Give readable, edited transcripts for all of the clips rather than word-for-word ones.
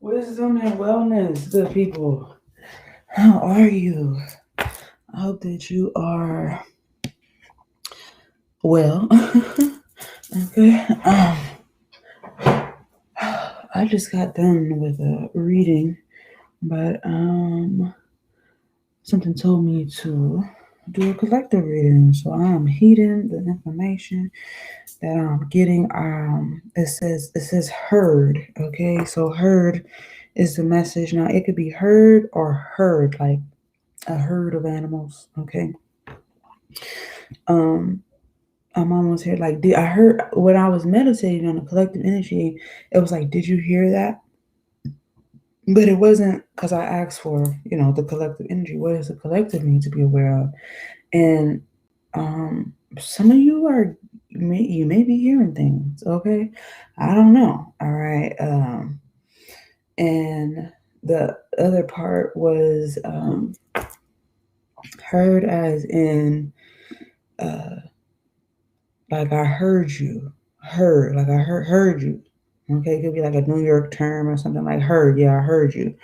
Wisdom and wellness, good people. How are you? I hope that you are well. Okay. I just got done with a reading, but something told me to do a collective reading. So I'm heeding the information that I'm getting. It says heard. Okay, so heard is the message. Now it could be heard or heard, like a herd of animals. Okay. I'm almost here. Like, I heard when I was meditating on the collective energy, it was like, did you hear that? But it wasn't because I asked for, the collective energy. What does the collective need to be aware of? And some of you you may be hearing things. Okay, I don't know. All right. And the other part was heard as in like I heard you. Heard, like I heard you. Okay, it could be like a New York term or something like heard. Yeah, I heard you.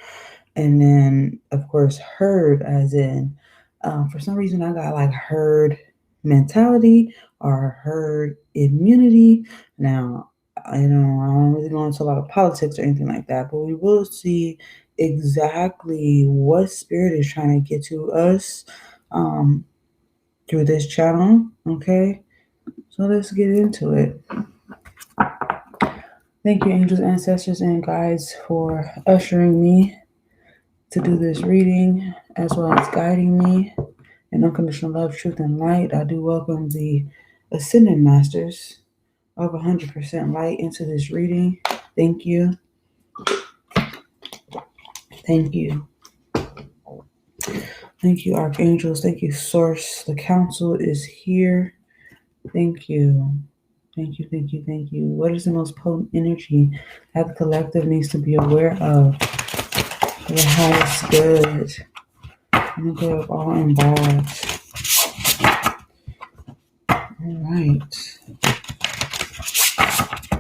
And then, of course, heard as in, for some reason, I got like herd mentality or herd immunity. Now, I don't really go into a lot of politics or anything like that, but we will see exactly what spirit is trying to get to us through this channel. Okay, so let's get into it. Thank you, angels, ancestors, and guides, for ushering me to do this reading, as well as guiding me in unconditional love, truth, and light. I do welcome the Ascended Masters of 100% light into this reading. Thank you. Thank you. Thank you, Archangels. Thank you, Source. The Council is here. Thank you. Thank you, thank you, thank you. What is the most potent energy that the collective needs to be aware of for the highest good and the good of all involved? All right.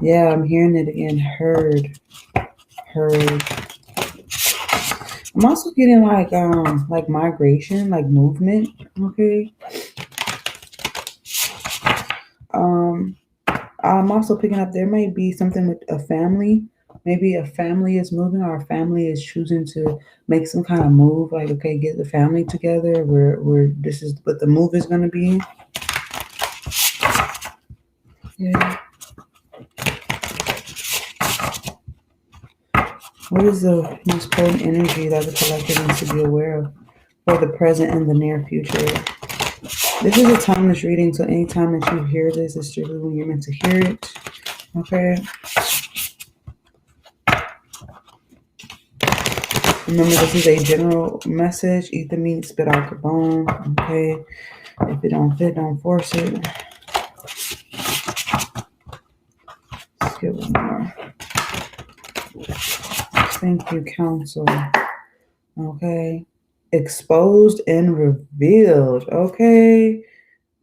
Yeah, I'm hearing it again. Heard. I'm also getting like migration, like movement. Okay. I'm also picking up there might be something with a family. Maybe a family is moving or a family is choosing to make some kind of move. Like, okay, get the family together. Where this is what the move is gonna be. Yeah. What is the most potent energy that the collective needs to be aware of for the present and the near future? This is a timeless reading, so anytime that you hear this, it's strictly when you're meant to hear it. Okay. Remember, this is a general message. Eat the meat, spit out the bone. Okay. If it don't fit, don't force it. Let's get one more. Thank you, Council. Okay. Exposed and revealed. Okay.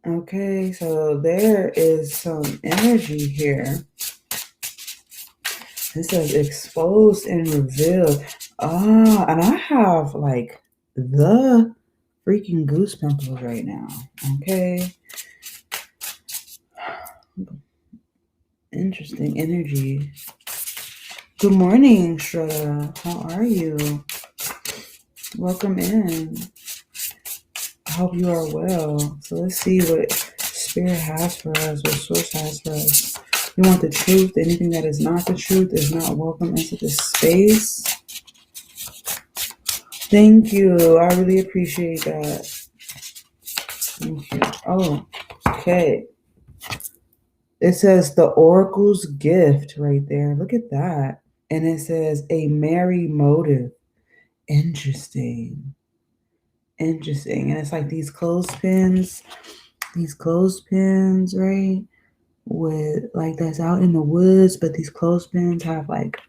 Okay. So there is some energy here. It says exposed and revealed. And I have like the freaking goose pimples right now. Okay. Interesting energy. Good morning, Shraddha. How are you? Welcome in. I hope you are well. So let's see what Spirit has for us, what Source has for us. You want the truth. Anything that is not the truth is not welcome into this space. Thank you. I really appreciate that. Thank you. Oh, okay. It says the Oracle's gift right there. Look at that. And it says a merry motive. Interesting. And it's like these clothespins, right? With like that's out in the woods, but these clothespins have like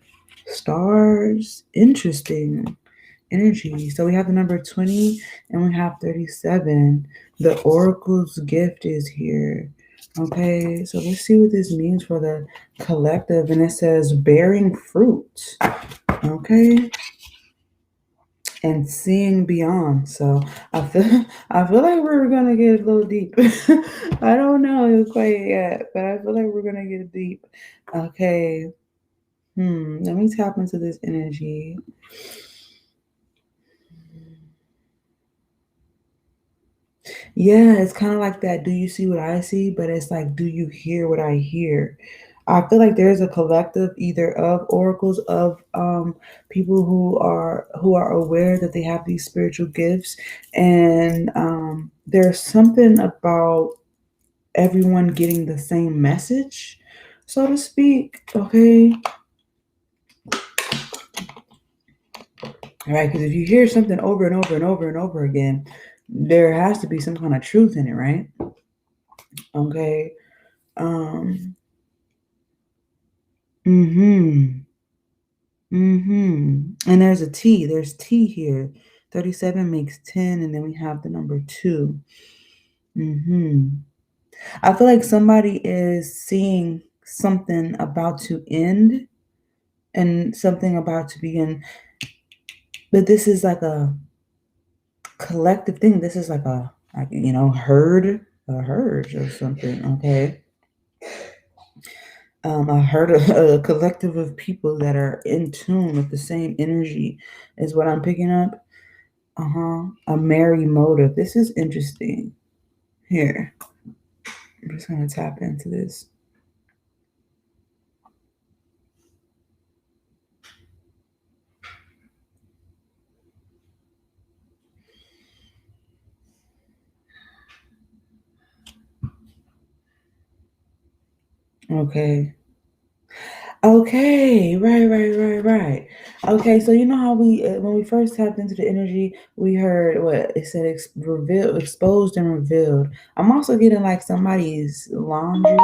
stars. Interesting. energy. So we have the number 20 and we have 37. The oracle's gift is here. Okay, so let's see what this means for the collective. And it says bearing fruit. Okay. And seeing beyond. So I feel like we're gonna get a little deep. I don't know quite yet, but I feel like we're gonna get deep. Okay. Let me tap into this energy. Yeah, it's kind of like that. Do you see what I see? But it's like, do you hear what I hear? I feel like there's a collective either of oracles of people who are aware that they have these spiritual gifts, and there's something about everyone getting the same message, so to speak. Okay, right? Because if you hear something over and over and over and over again, there has to be some kind of truth in it, right? Okay. Um. Mm-hmm. And there's a T. There's T here. 37 makes 10, and then we have the number 2. I feel like somebody is seeing something about to end and something about to begin. But this is like a collective thing. This is like a a herd or something. Okay. I heard a collective of people that are in tune with the same energy is what I'm picking up. A merry motive. This is interesting. Here, I'm just gonna tap into this. Okay. Okay. Right. Okay. So you know how we when we first tapped into the energy, we heard what it said: revealed, exposed, and revealed. I'm also getting like somebody's laundry,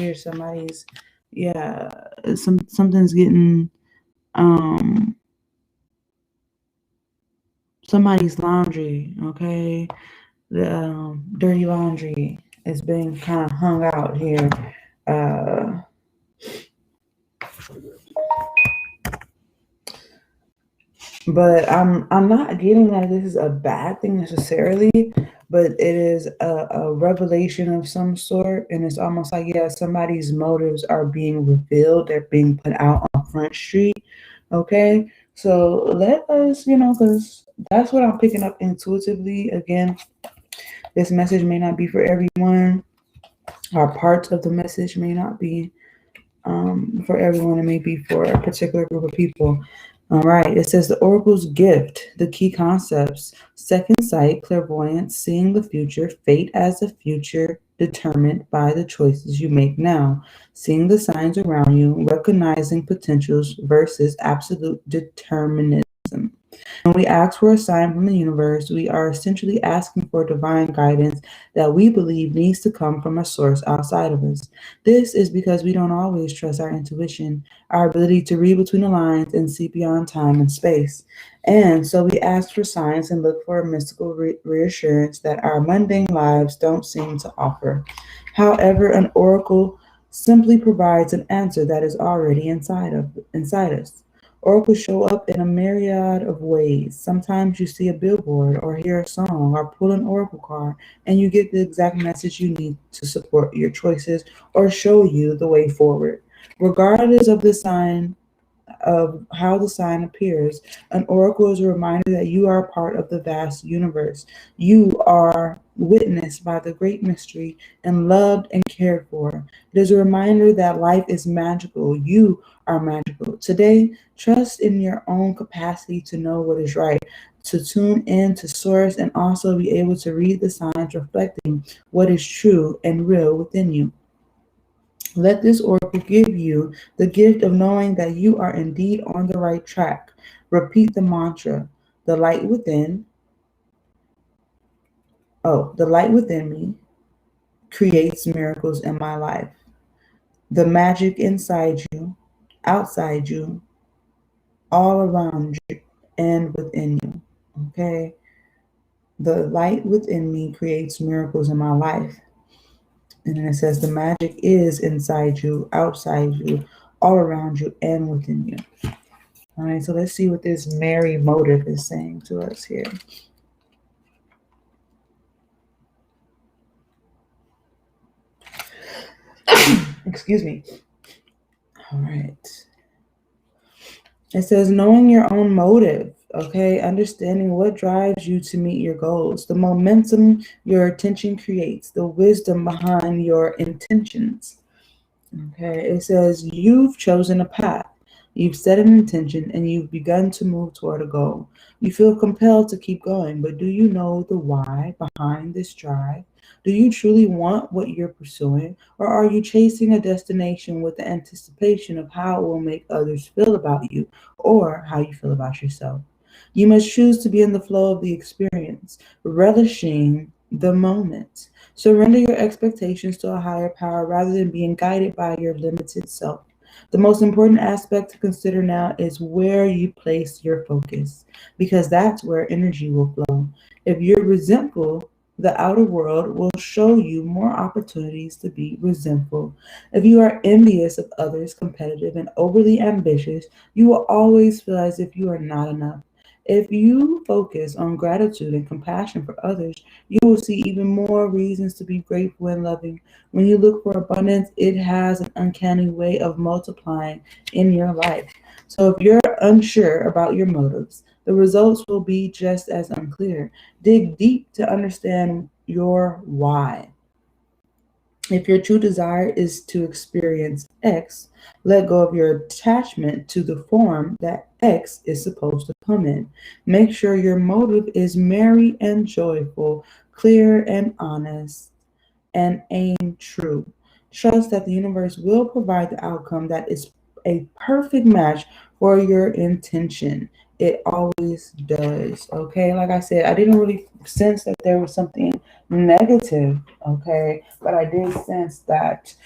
or somebody's yeah, something's getting um somebody's laundry. Okay, the dirty laundry is being kind of hung out here. Uh, but I'm not getting that this is a bad thing necessarily, but it is a revelation of some sort, and it's almost like yeah, somebody's motives are being revealed. They're being put out on Front Street. Okay, so let us, because that's what I'm picking up intuitively. Again, this message may not be for everyone. Or parts of the message may not be for everyone. It may be for a particular group of people. All right. It says the oracle's gift, the key concepts: second sight, clairvoyance, seeing the future, fate as the future determined by the choices you make now, seeing the signs around you, recognizing potentials versus absolute determinism. When we ask for a sign from the universe, we are essentially asking for divine guidance that we believe needs to come from a source outside of us. This is because we don't always trust our intuition, our ability to read between the lines and see beyond time and space. And so we ask for signs and look for a mystical reassurance that our mundane lives don't seem to offer. However, an oracle simply provides an answer that is already inside us. Oracles show up in a myriad of ways. Sometimes you see a billboard or hear a song or pull an oracle card and you get the exact message you need to support your choices or show you the way forward. Regardless of the sign of how the sign appears, an oracle is a reminder that you are a part of the vast universe. You are witnessed by the great mystery and loved and cared for. It is a reminder that life is magical. You are magical. Today, trust in your own capacity to know what is right, to tune in to source, and also be able to read the signs reflecting what is true and real within you. Let this oracle give you the gift of knowing that you are indeed on the right track. Repeat the mantra: the light within, the light within me creates miracles in my life. The magic inside you, outside you, all around you, and within you. Okay? The light within me creates miracles in my life. And then it says the magic is inside you, outside you, all around you, and within you. All right, so let's see what this merry motive is saying to us here. Excuse me. All right. It says knowing your own motive, okay? Understanding what drives you to meet your goals, the momentum your attention creates, the wisdom behind your intentions. Okay, it says you've chosen a path. You've set an intention and you've begun to move toward a goal. You feel compelled to keep going, but do you know the why behind this drive? Do you truly want what you're pursuing, or are you chasing a destination with the anticipation of how it will make others feel about you or how you feel about yourself? You must choose to be in the flow of the experience, relishing the moment. Surrender your expectations to a higher power rather than being guided by your limited self. The most important aspect to consider now is where you place your focus, because that's where energy will flow. If you're resentful, the outer world will show you more opportunities to be resentful. If you are envious of others, competitive, and overly ambitious, you will always feel as if you are not enough. If you focus on gratitude and compassion for others, you will see even more reasons to be grateful and loving. When you look for abundance, it has an uncanny way of multiplying in your life. So if you're unsure about your motives, the results will be just as unclear. Dig deep to understand your why. If your true desire is to experience X, let go of your attachment to the form that X is supposed to come in. Make sure your motive is merry and joyful, clear and honest, and aim true. Trust that the universe will provide the outcome that is a perfect match for your intention. It always does. Okay, like I said, I didn't really sense that there was something negative. Okay, but I did sense that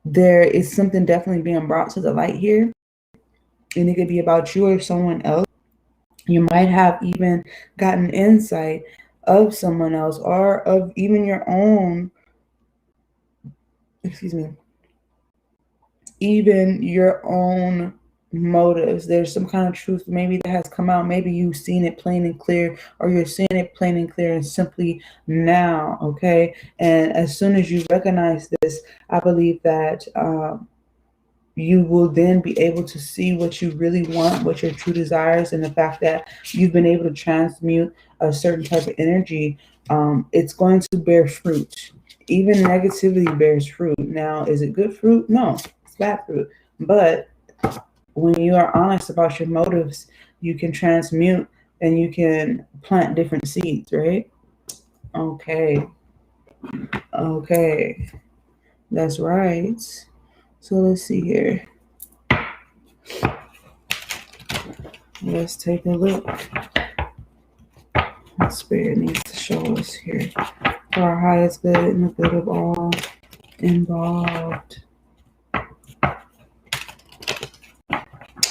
there is something definitely being brought to the light here, and it could be about you or someone else. You might have even gotten insight of someone else or of even your own, excuse me, even your own motives. There's some kind of truth maybe that has come out. Maybe you've seen it plain and clear, or you're seeing it plain and clear and simply now. Okay. And as soon as you recognize this, I believe that you will then be able to see what you really want, what your true desires, and the fact that you've been able to transmute a certain type of energy. It's going to bear fruit. Even negativity bears fruit. Now, is it good fruit? No, it's bad fruit. But when you are honest about your motives, you can transmute and you can plant different seeds, right? Okay. Okay. That's right. So let's see here. Let's take a look. What Spirit needs to show us here for our highest good and the good of all involved.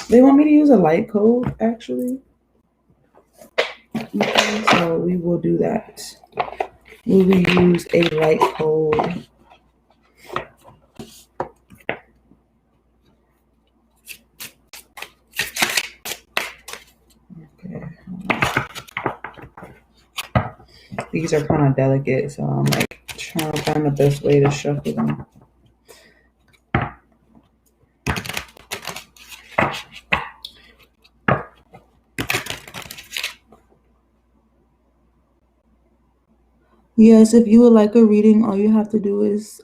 They want me to use a light code, actually. Okay, so we will do that. We will use a light code. Okay. These are kind of delicate, so I'm like trying to find the best way to shuffle them. Yes, if you would like a reading, all you have to do is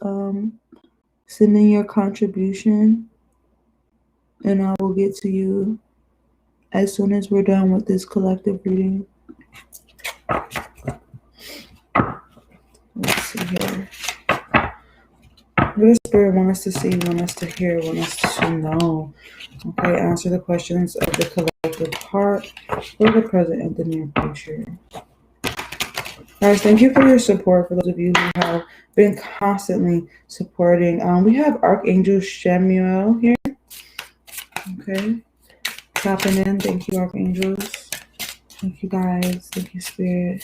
send in your contribution, and I will get to you as soon as we're done with this collective reading. Let's see here. What does Spirit want us to see, want us to hear, want us to know? Okay, answer the questions of the collective heart for the present and the near future. Guys, thank you for your support. For those of you who have been constantly supporting, we have Archangel Shemuel here. Okay, tapping in. Thank you, archangels. Thank you, guys. Thank you, spirit.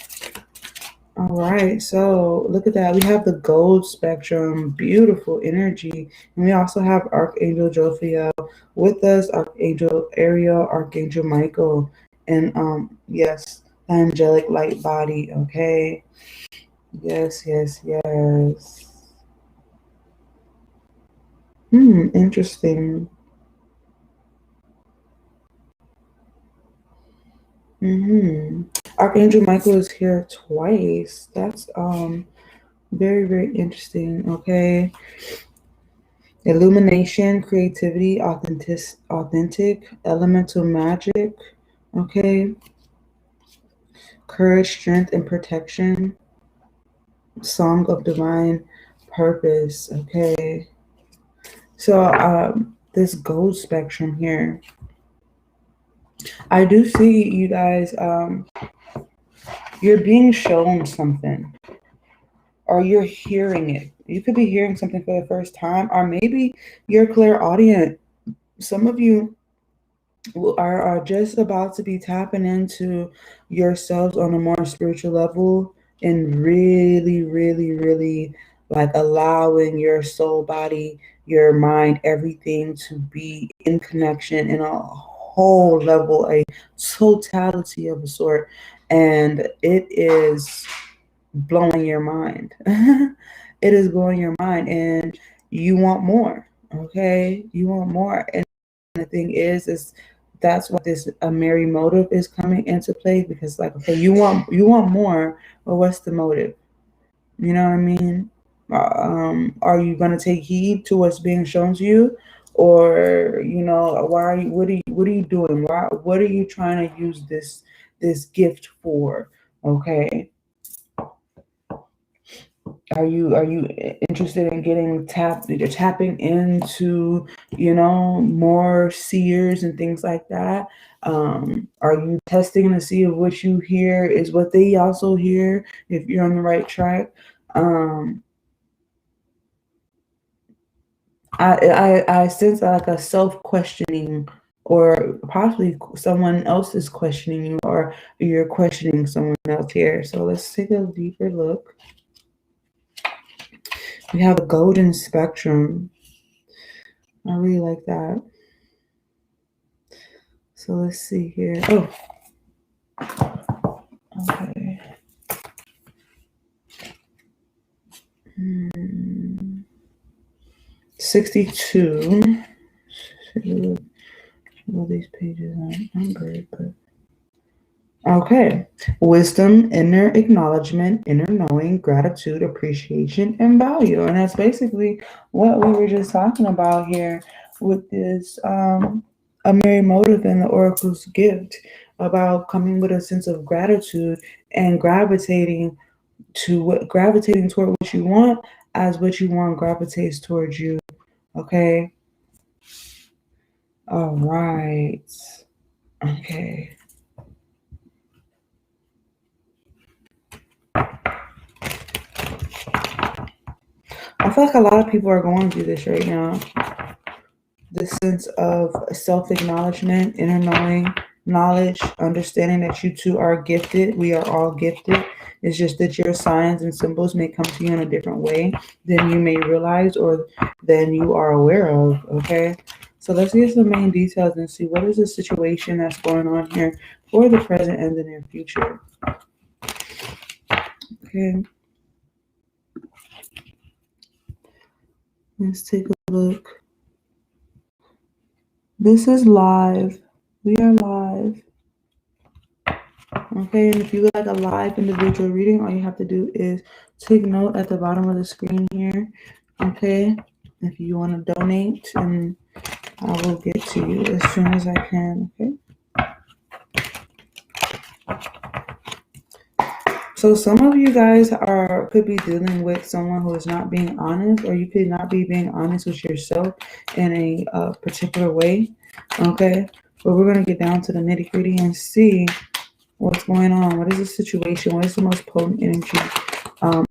All right, so look at that. We have the gold spectrum, beautiful energy. And we also have Archangel Jophiel with us, Archangel Ariel, Archangel Michael, and yes, the angelic light body, okay? Yes, yes, yes. Interesting. Archangel Michael is here twice. That's very, very interesting, okay? Illumination, creativity, authentic, elemental magic, okay? Courage, strength, and protection. Song of divine purpose, okay? So this gold spectrum here, I do see you guys, you're being shown something, or you're hearing it. You could be hearing something for the first time, or maybe you're clairaudient. Some of you are just about to be tapping into yourselves on a more spiritual level and really, really, really like allowing your soul, body, your mind, everything to be in connection in a whole level, a totality of a sort. And it is blowing your mind. It is blowing your mind, and you want more. Okay, you want more. And the thing is that's what this a merry motive is coming into play, because like, okay, you want more, but what's the motive? You know what I mean? Are you going to take heed to what's being shown to you, or why are you what are you doing? Why what are you trying to use this gift for? Okay, are you interested in getting tapping into more seers and things like that? Are you testing to see if what you hear is what they also hear, if you're on the right track? I sense like a self-questioning, or possibly someone else is questioning you, or you're questioning someone else here. So let's take a deeper look. We have a golden spectrum. I really like that. So let's see here. Oh, okay. 62. Well, these pages aren't numbered, but okay. Wisdom, inner acknowledgement, inner knowing, gratitude, appreciation, and value. And that's basically what we were just talking about here with this a merry motive and the oracle's gift, about coming with a sense of gratitude and gravitating toward what you want, as what you want gravitates towards you. Okay. All right. Okay. I feel like a lot of people are going through this right now. This sense of self-acknowledgement, inner knowing, knowledge, understanding that you two are gifted. We are all gifted. It's just that your signs and symbols may come to you in a different way than you may realize, or than you are aware of. Okay. So let's get some main details and see what is the situation that's going on here for the present and the near future. Okay. Let's take a look. This is live. We are live. Okay, and if you would like a live individual reading, all you have to do is take note at the bottom of the screen here. Okay, if you want to donate, and I will get to you as soon as I can. Okay. So some of you guys could be dealing with someone who is not being honest, or you could not be being honest with yourself in a particular way. Okay, but we're going to get down to the nitty-gritty and see what's going on. What is the situation? What is the most potent energy?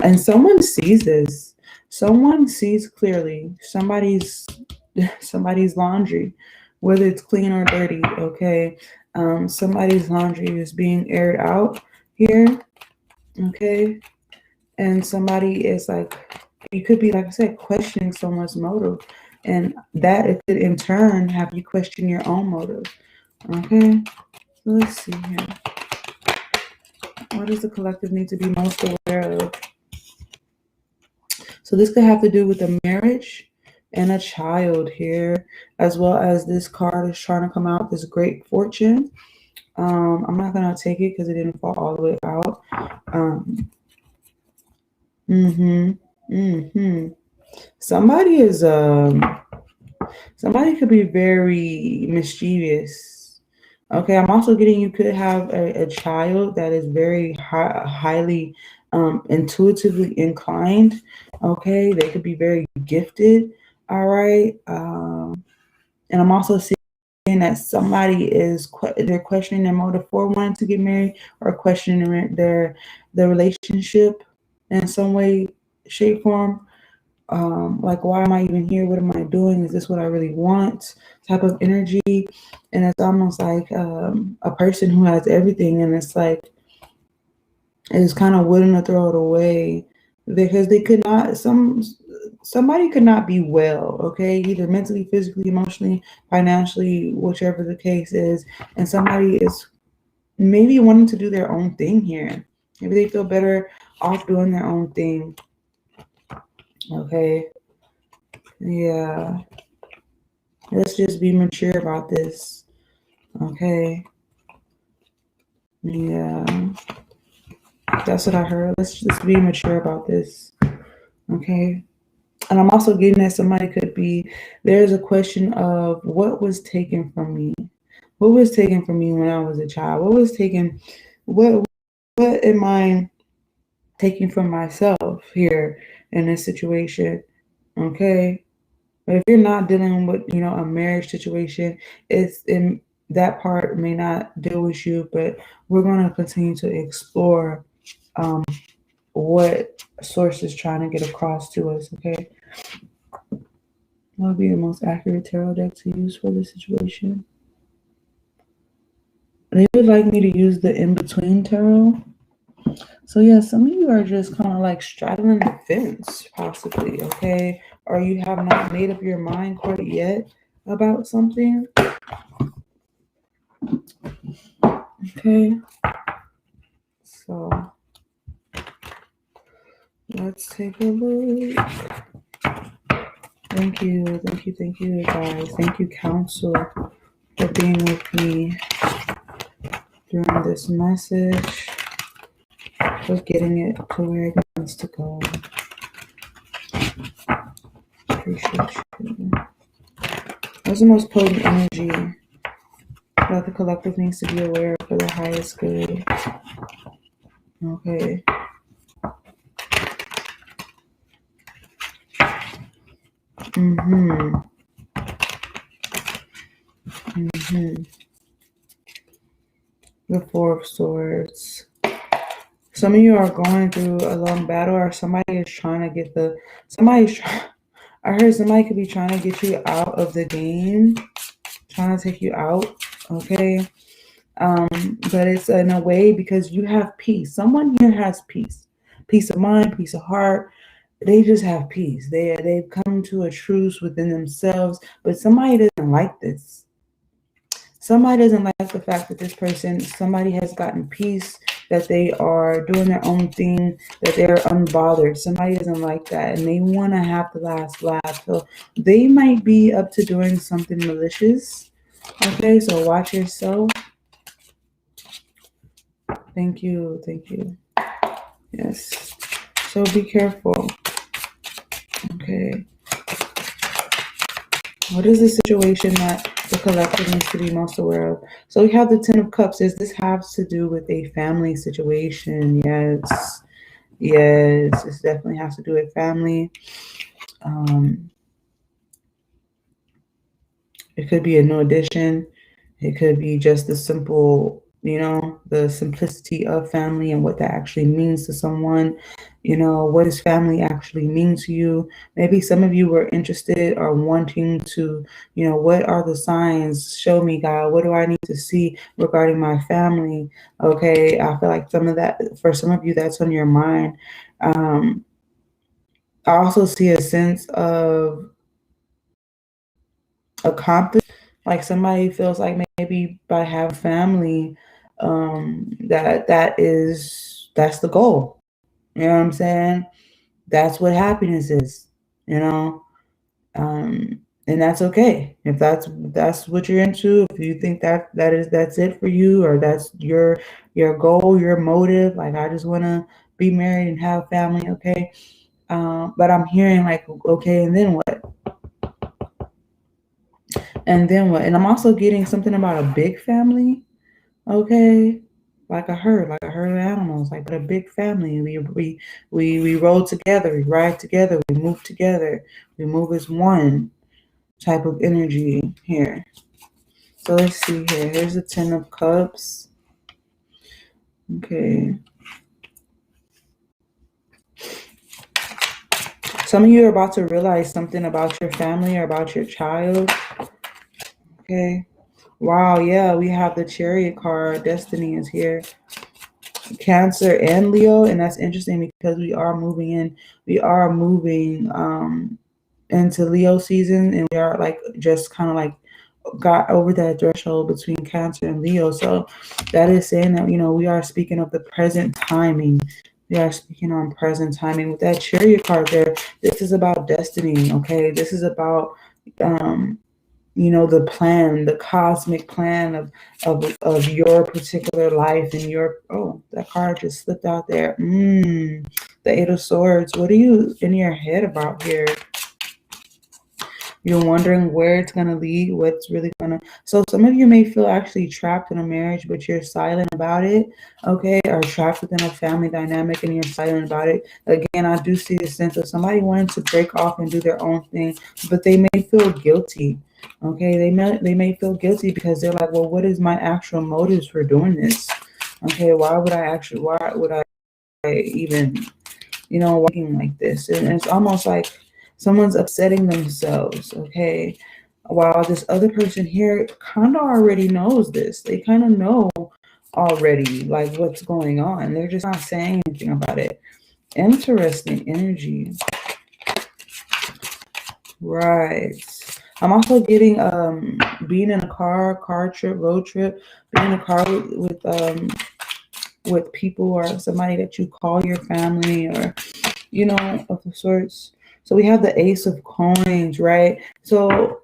And someone sees this. Someone sees clearly somebody's laundry. whether it's clean or dirty, okay? Somebody's laundry is being aired out here, okay? And somebody is like, you could be, like I said, questioning someone's motive. And that it could in turn have you question your own motive, okay? So let's see here. What does the collective need to be most aware of? So this could have to do with a marriage and a child here, as well as this card is trying to come out, this great fortune. I'm not going to take it because it didn't fall all the way out. Somebody is, somebody could be very mischievous. Okay, I'm also getting you could have a child that is very highly intuitively inclined. Okay, they could be very gifted. All right, and I'm also seeing that somebody is they're questioning their motive for wanting to get married, or questioning the relationship in some way, shape, form. Like, why am I even here? What am I doing? Is this what I really want? Type of energy. And it's almost like a person who has everything, and it's like is kind of willing to throw it away because they could not. Somebody could not be well, okay, either mentally, physically, emotionally, financially, whichever the case is, and somebody is maybe wanting to do their own thing here. Maybe they feel better off doing their own thing. Okay. Yeah. Let's just be mature about this. Okay. Yeah. That's what I heard. Let's just be mature about this. Okay. And I'm also getting that somebody could be, there's a question of what was taken from me. What was taken from me when I was a child? What was taken, what am I taking from myself here in this situation? Okay. But if you're not dealing with, a marriage situation, it's in that part may not deal with you, but we're going to continue to explore what source is trying to get across to us, okay? What would be the most accurate tarot deck to use for this situation? They would like me to use the in-between tarot. So yeah, some of you are just kind of like straddling the fence, possibly, okay? Or you have not made up your mind quite yet about something. Okay. So let's take a look. Thank you, guys. Thank you, Council, for being with me during this message, for getting it to where it needs to go. Appreciate you. What's the most potent energy that the collective needs to be aware of for the highest good? Okay. The Four of Swords. Some of you are going through a long battle, or somebody is trying to get I heard somebody could be trying to get you out of the game, trying to take you out, okay? But it's in a way because you have peace. Someone here has peace. Peace of mind, peace of heart. They just have peace. They've come to a truce within themselves, but somebody doesn't like this. Somebody doesn't like the fact that somebody has gotten peace, that they are doing their own thing, that they're unbothered. Somebody doesn't like that, and they want to have the last laugh. So they might be up to doing something malicious. Okay, so watch yourself. Thank you. Yes. So be careful. Okay. What is the situation that the collective needs to be most aware of? So we have the Ten of Cups. Does this have to do with a family situation? Yes. This definitely has to do with family. It could be a new addition. It could be just a simple you know, the simplicity of family and what that actually means to someone. You know, what does family actually mean to you? Maybe some of you were interested or wanting to, you know, what are the signs? Show me, God. What do I need to see regarding my family? Okay, I feel like some of that, for some of you, that's on your mind. Um, I also see a sense of accomplishment, like somebody feels like maybe by having family, that's the goal. You know what I'm saying? That's what happiness is, you know. And that's okay if that's what you're into. If you think that's it for you, or that's your goal, your motive, like I just want to be married and have family, okay. But I'm hearing like, okay, and then what? And then what? And I'm also getting something about a big family. Okay. Like a herd of animals, like but a big family. We roll together, we ride together, we move together, we move as one type of energy here. So let's see here. Here's the Ten of Cups. Okay. Some of you are about to realize something about your family or about your child. Okay. Wow, yeah, we have the Chariot card. Destiny is here. Cancer and Leo, and that's interesting because we are moving into Leo season, and we are like just kind of like got over that threshold between Cancer and Leo. So that is saying that, you know, we are speaking of the present timing. We are speaking on present timing with that Chariot card there. This is about destiny, okay? This is about you know, the plan, the cosmic plan of your particular life and your, oh, that card just slipped out there. The Eight of Swords. What are you in your head about here? You're wondering where it's going to lead, what's really going to. So some of you may feel actually trapped in a marriage, but you're silent about it, okay? Or trapped within a family dynamic and you're silent about it. Again, I do see the sense of somebody wanting to break off and do their own thing, but they may feel guilty, okay? They may feel guilty because they're like, well, what is my actual motives for doing this? Okay, why would I even, you know, walking like this? And it's almost like someone's upsetting themselves, okay? While this other person here kind of already knows this. They kind of know already, like, what's going on. They're just not saying anything about it. Interesting energy. Right. I'm also getting being in a car trip, road trip, being in a car with people or somebody that you call your family, or you know, of the sorts. So we have the Ace of Coins, right? So,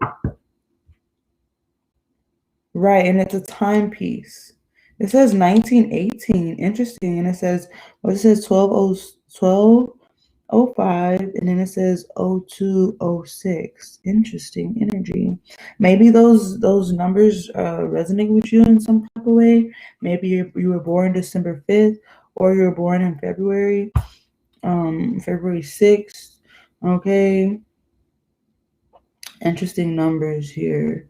right, and it's a timepiece. It says 1918. Interesting. And it says, well, it says 1205, and then it says 0206. Interesting energy. Maybe those numbers resonate with you in some type of way. Maybe you were born December 5th, or you were born in February 6th. Okay. Interesting numbers here.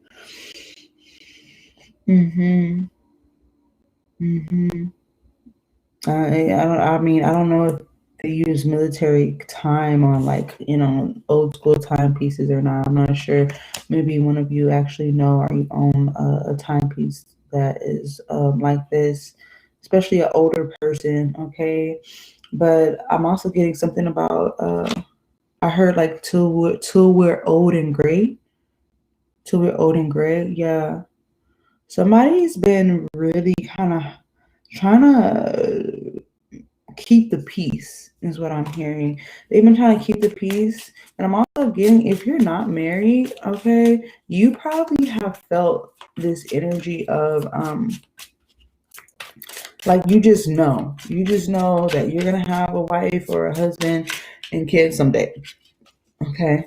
Mm-hmm. Mm-hmm. I don't know if they use military time on, like, you know, old school timepieces or not. I'm not sure. Maybe one of you actually know, or you own a timepiece that is like this, especially an older person. Okay. But I'm also getting something about I heard like till we're old and gray. Till we're old and gray. Yeah. Somebody's been really kind of trying to keep the peace, is what I'm hearing. They've been trying to keep the peace. And I'm also getting, if you're not married, okay, you probably have felt this energy of like you just know. You just know that you're gonna have a wife or a husband and kids someday. Okay.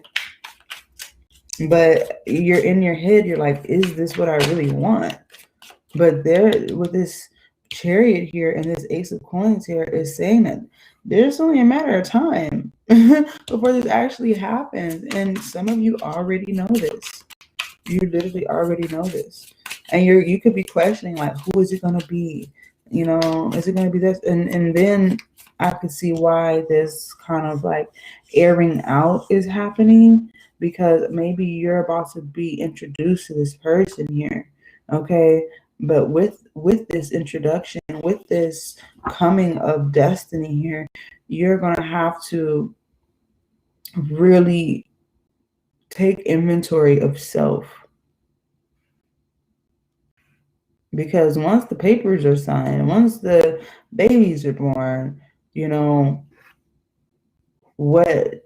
But you're in your head, you're like, is this what I really want? But there, with this Chariot here and this Ace of Coins here, is saying that there's only a matter of time before this actually happens. And some of you already know this. You literally already know this. And you could be questioning, like, who is it going to be? You know, is it going to be this? And then I could see why this kind of like airing out is happening, because maybe you're about to be introduced to this person here. Okay. But with this introduction, with this coming of destiny here, you're going to have to really take inventory of self. Because once the papers are signed, once the babies are born, you know, what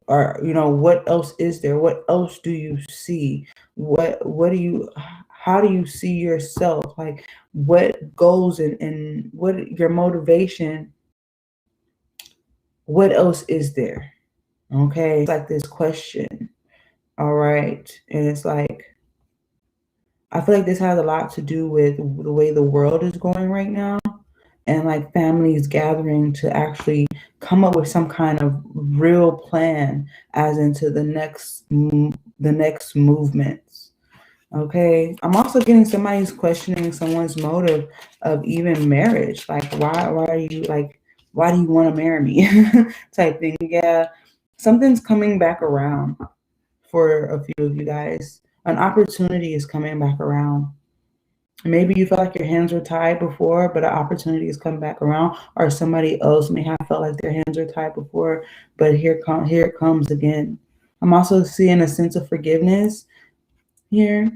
what else is there? What else do you see? What do you, how do you see yourself? Like, what goals and what your motivation? What else is there? Okay. It's like this question. All right. And it's like, I feel like this has a lot to do with the way the world is going right now, and like families gathering to actually come up with some kind of real plan as into the next movements. Okay. I'm also getting somebody's questioning someone's motive of even marriage. Like, why are you like, why do you want to marry me? Type thing. Yeah. Something's coming back around for a few of you guys. An opportunity is coming back around. Maybe you felt like your hands were tied before, but an opportunity has come back around, or somebody else may have felt like their hands were tied before, but here it comes again. I'm also seeing a sense of forgiveness here.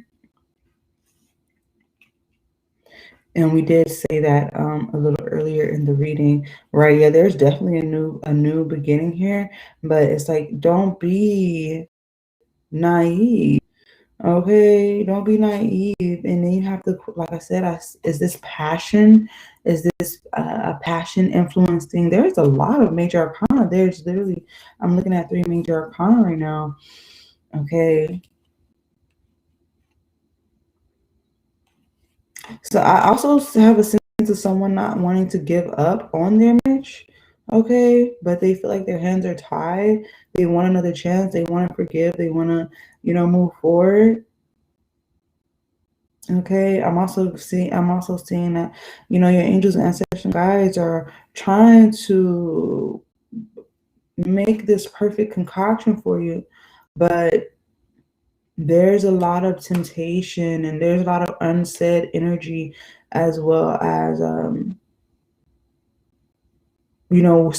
And we did say that a little earlier in the reading, right? Yeah, there's definitely a new beginning here, but it's like, don't be naive. Okay, don't be naive. And then you have to, like I said, is this passion? Is this a passion influence thing? There's a lot of major arcana. There's literally, I'm looking at 3 major arcana right now. Okay. So I also have a sense of someone not wanting to give up on their marriage. Okay. But they feel like their hands are tied. They want another chance. They want to forgive. They want to, move forward. Okay, I'm also seeing that, your angels and ancestral guides are trying to make this perfect concoction for you, but there's a lot of temptation and there's a lot of unsaid energy, as well as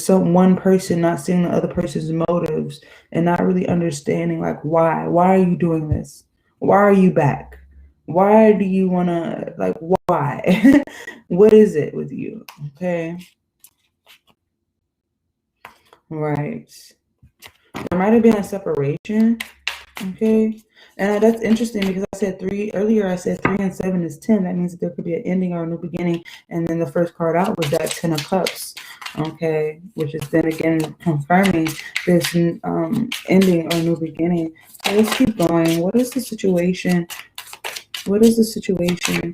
one person not seeing the other person's motives and not really understanding, like, why are you doing this? Why are you back? Why do you want to, like, why? What is it with you? Okay. Right. There might have been a separation. Okay. And that's interesting, because I said 3 earlier. I said 3 and 7 is 10. That means that there could be an ending or a new beginning. And then the first card out was that 10 of Cups. Okay. Which is then again confirming this ending or new beginning. So let's keep going. What is the situation? What is the situation?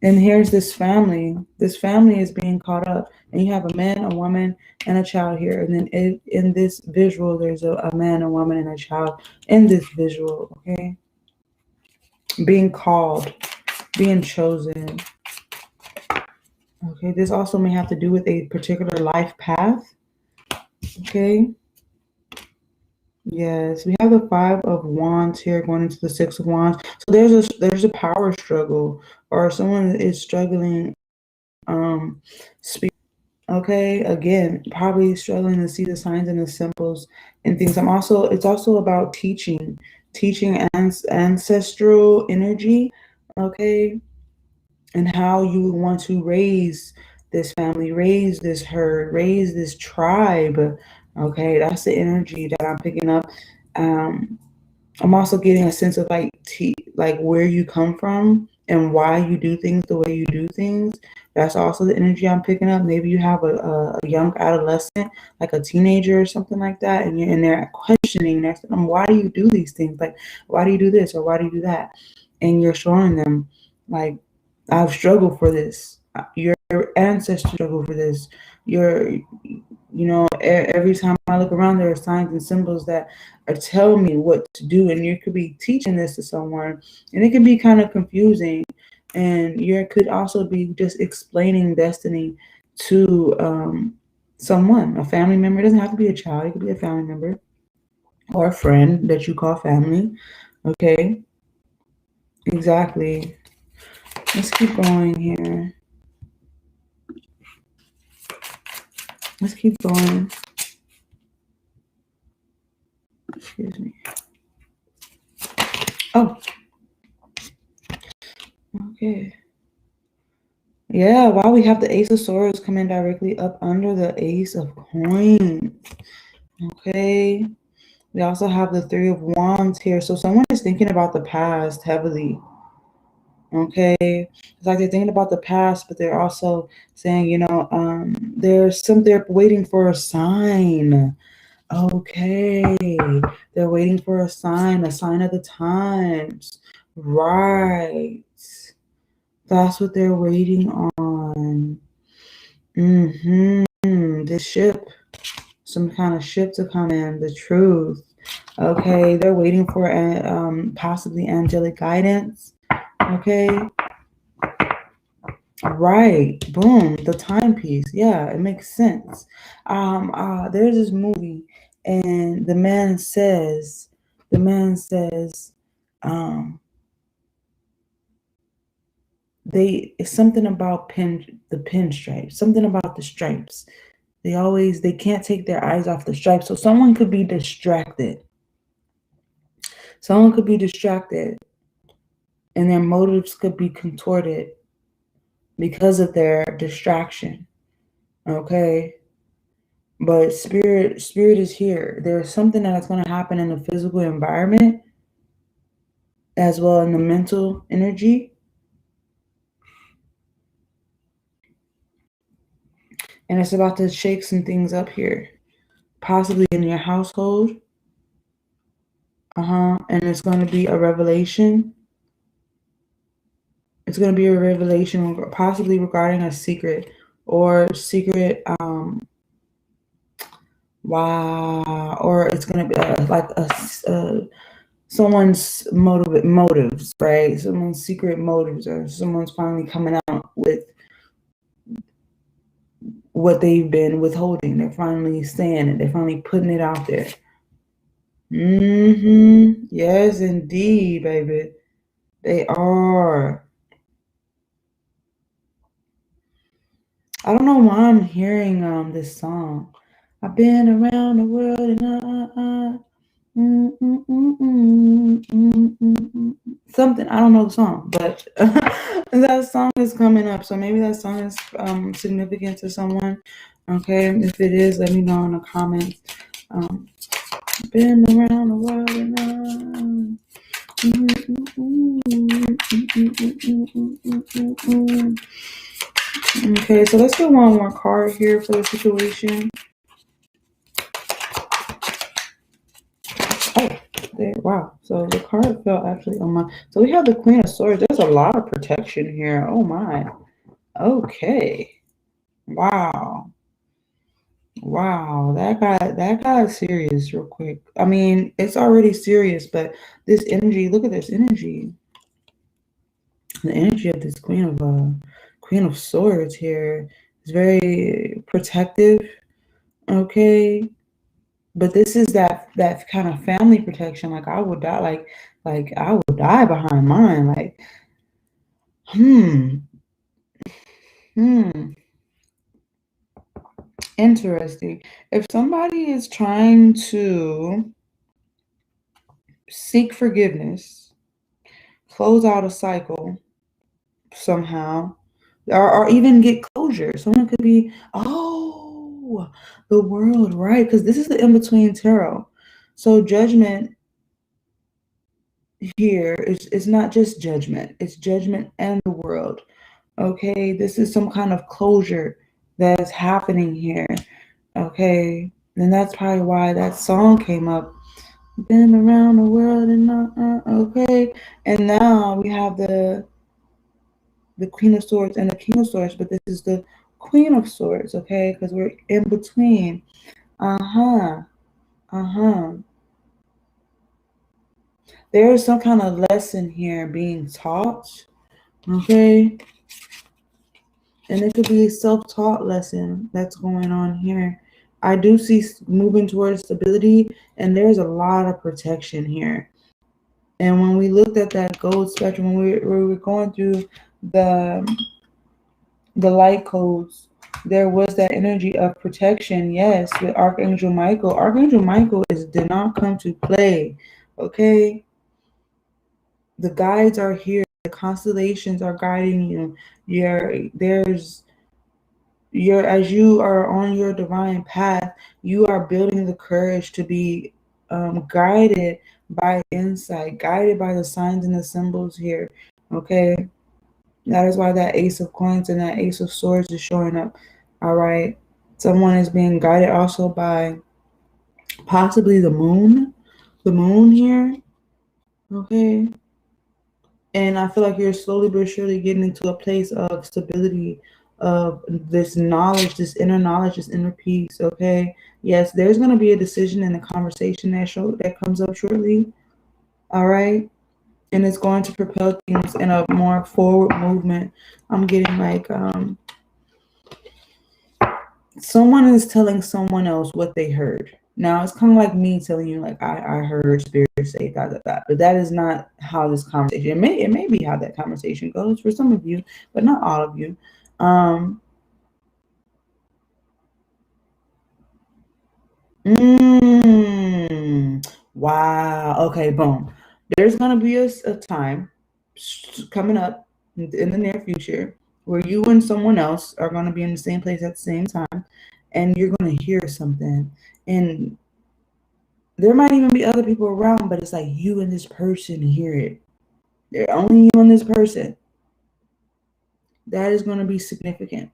And here's this family. This family is being caught up. And you have a man, a woman, and a child here. And then in this visual, there's a man, a woman, and a child in this visual, okay? Being called, being chosen. Okay, this also may have to do with a particular life path. Okay. Yes, we have the 5 of Wands here going into the 6 of Wands. So there's a power struggle, or someone is struggling okay, again, probably struggling to see the signs and the symbols and things. It's also about teaching ancestral energy, okay, and how you would want to raise this family, raise this herd, raise this tribe. Okay, that's the energy that I'm picking up. I'm also getting a sense of like where you come from and why you do things the way you do things. That's also the energy I'm picking up. Maybe you have a young adolescent, like a teenager or something like that, and you're in there questioning next to them, why do you do these things? Like, why do you do this or why do you do that? And you're showing them, like, I've struggled for this. Your ancestors struggled for this. Every time I look around, there are signs and symbols that are telling me what to do. And you could be teaching this to someone, and it can be kind of confusing. And you could also be just explaining destiny to someone, a family member. It doesn't have to be a child. It could be a family member or a friend that you call family. Okay, exactly. Let's keep going here. Let's keep going. Excuse me. Oh, okay. Yeah, wow, we have the Ace of Swords coming directly up under the Ace of Coins. Okay. We also have the Three of Wands here. So someone is thinking about the past heavily. Okay. It's like they're thinking about the past, but they're also saying, they're waiting for a sign. Okay. They're waiting for a sign of the times. Right. That's what they're waiting on. The ship. Some kind of ship to come in. The truth. Okay. They're waiting for possibly angelic guidance. Okay. Right. Boom. The timepiece. Yeah, it makes sense. There's this movie, and the man says, um, it's something about the pinstripes, something about the stripes. They can't take their eyes off the stripes. So someone could be distracted. Someone could be distracted, and their motives could be contorted because of their distraction. Okay. But spirit is here. There's something that's going to happen in the physical environment as well in the mental energy. And it's about to shake some things up here. Possibly in your household. And it's going to be a revelation. It's going to be a revelation possibly regarding a secret or secret wow, or it's going to be like someone's motives, right? Someone's secret motives, or someone's finally coming out with what they've been withholding. They're finally saying it. They're finally putting it out there. Yes, indeed, baby. They are. I don't know why I'm hearing this song. I've been around the world and something. I don't know the song, but that song is coming up. So maybe that song is significant to someone. Okay, if it is, let me know in the comments. Been around the world and okay, so let's get one more card here for the situation. Oh, there, wow. So the card fell actually on my. So we have the Queen of Swords. There's a lot of protection here. Oh my. Okay. Wow. Wow, that got serious real quick. I mean, it's already serious, but this energy, look at this energy. The energy of this Queen of Swords here is very protective. Okay. But this is that kind of family protection. Like I would die, like I would die behind mine. Like, interesting. If somebody is trying to seek forgiveness, close out a cycle somehow, or even get closure, someone could be, oh, the world, right? Because this is the in-between tarot. So judgment here is not just judgment, it's judgment and the world. Okay, this is some kind of closure that's happening here. Okay, and that's probably why that song came up. Been around the world and okay, and now we have the Queen of Swords and the King of Swords, but this is the Queen of Swords. Okay, because we're in between. There is some kind of lesson here being taught. Okay? And it could be a self-taught lesson that's going on here. I do see moving towards stability, and there's a lot of protection here. And when we looked at that gold spectrum, when we were going through the light codes, there was that energy of protection. Yes, with Archangel Michael. Archangel Michael did not come to play. Okay? The guides are here. The constellations are guiding you. As you are on your divine path, you are building the courage to be guided by insight, guided by the signs and the symbols here. Okay? That is why that Ace of Coins and that Ace of Swords is showing up. All right? Someone is being guided also by possibly the moon. The moon here. Okay? And I feel like you're slowly but surely getting into a place of stability, of this knowledge, this inner knowledge, this inner peace. Okay. Yes, there's going to be a decision and a conversation that comes up shortly. All right. And it's going to propel things in a more forward movement. I'm getting like someone is telling someone else what they heard. Now it's kind of like me telling you, like I heard spirit say that, but that is not how this conversation. It may be how that conversation goes for some of you, but not all of you. Wow. Okay. Boom. There's gonna be a time coming up in the near future where you and someone else are gonna be in the same place at the same time, and you're gonna hear something, and there might even be other people around, but it's like you and this person hear it. They're only you and this person. That is going to be significant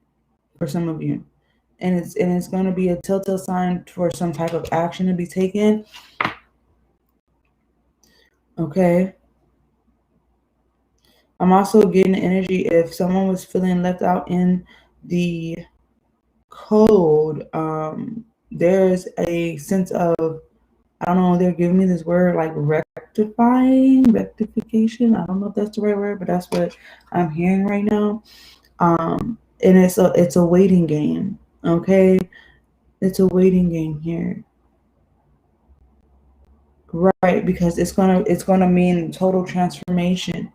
for some of you, and it's going to be a telltale sign for some type of action to be taken. Okay. I'm also getting energy if someone was feeling left out in the code. There's a sense of, I don't know, they're giving me this word like rectification. I don't know if that's the right word, but that's what I'm hearing right now. And it's a waiting game. Okay. It's a waiting game here. Right, because it's gonna mean total transformation.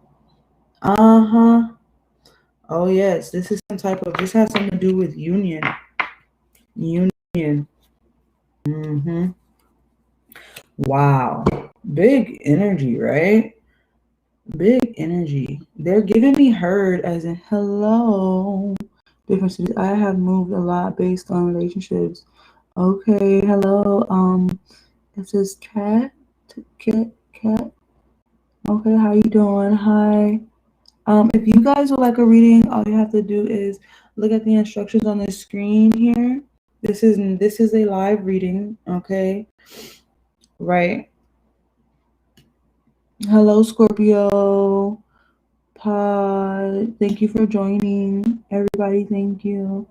Uh-huh. Oh yes, this has something to do with union. Union. Mm-hmm. Wow. Big energy, right? Big energy. They're giving me heard as in hello. Differences. I have moved a lot based on relationships. Okay, hello. It says cat. Okay, how you doing? Hi. If you guys would like a reading, all you have to do is look at the instructions on the screen here. This is a live reading, okay? Right. Hello, Scorpio. Pod. Thank you for joining. Everybody, thank you.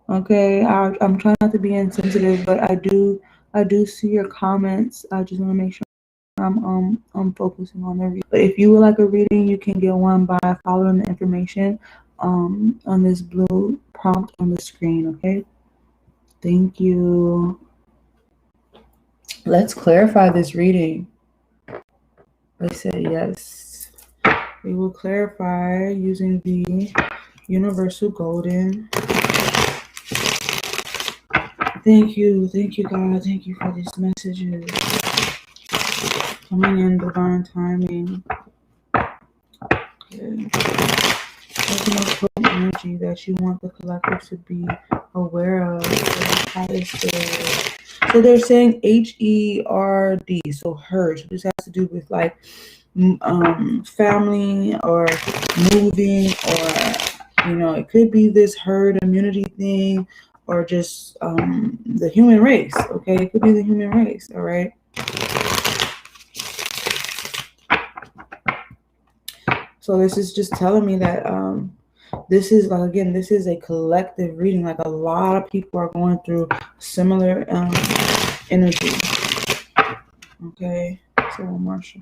Okay, I'm trying not to be insensitive, but I do see your comments. I just want to make sure I'm focusing on the reading. But if you would like a reading, you can get one by following the information on this blue prompt on the screen. Okay. Thank you. Let's clarify this reading. I said yes. We will clarify using the Universal Golden. Thank you, God. Thank you for these messages coming in divine timing. Okay. There's no energy that you want the collective to be aware of. So they're saying HERD, so herd. So this has to do with like family or moving, or it could be this herd immunity thing, or just the human race. Okay, it could be the human race. All right. So this is just telling me that this is like, again, this is a collective reading. Like a lot of people are going through similar energy. Okay, so Marshall.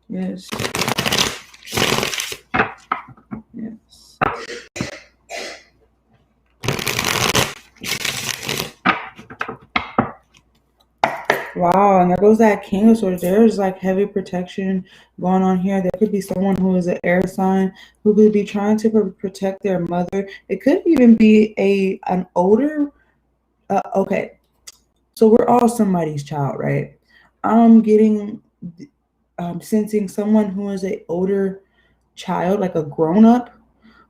Yes. Wow, and there goes that King of Swords. There's like heavy protection going on here. There could be someone who is an air sign who could be trying to protect their mother. It could even be an older. Okay, so we're all somebody's child, right? I'm getting, sensing someone who is an older child, like a grown up,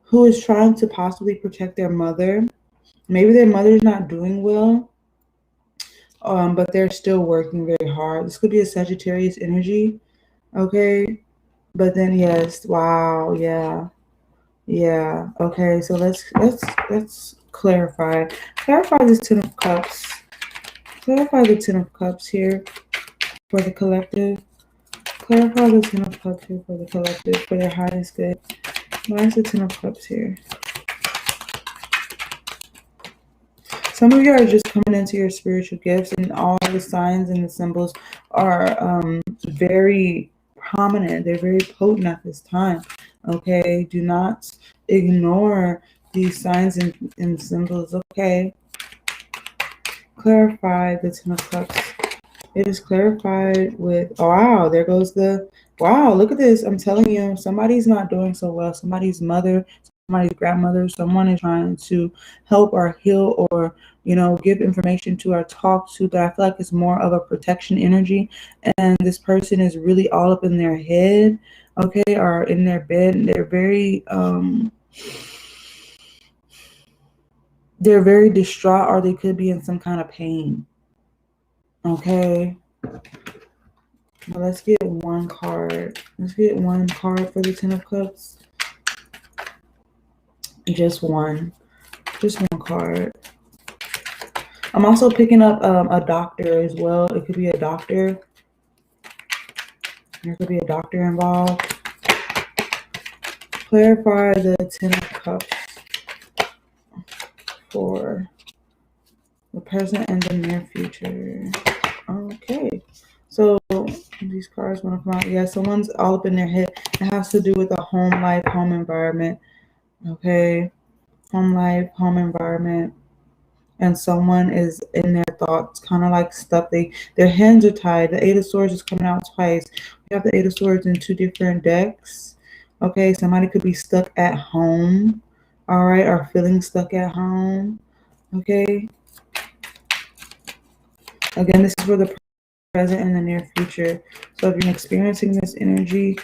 who is trying to possibly protect their mother. Maybe their mother's not doing well, but they're still working very hard. This could be a Sagittarius energy, okay? But then yes, wow, yeah, yeah. Okay, so let's clarify this Ten of Cups. Clarify the Ten of Cups here for the collective. Clarify the Ten of Cups here for the collective for their highest good. Why is the Ten of Cups here? Some of you are just coming into your spiritual gifts, and all the signs and the symbols are very prominent. They're very potent at this time. Okay, do not ignore these signs and symbols. Okay, clarify the Ten of Cups. It is clarified with, oh, wow, there goes the, wow, look at this. I'm telling you, somebody's not doing so well. Somebody's mother, somebody's grandmother, someone is trying to help or heal or, give information to or talk to, but I feel like it's more of a protection energy. And this person is really all up in their head, okay, or in their bed. And they're very distraught, or they could be in some kind of pain. Okay. Well, let's get one card. Let's get one card for the Ten of Cups. Just one. Just one card. I'm also picking up a doctor as well. It could be a doctor. There could be a doctor involved. Clarify the Ten of Cups for the present and the near future. Okay. So these cards want to come out. Yeah, someone's all up in their head. It has to do with a home life, home environment. Okay. Home life, home environment. And someone is in their thoughts, kind of like stuck. Their hands are tied. The Eight of Swords is coming out twice. We have the Eight of Swords in two different decks. Okay, somebody could be stuck at home. All right, or feeling stuck at home. Okay. Again, this is for the present and the near future. So if you're experiencing this energy,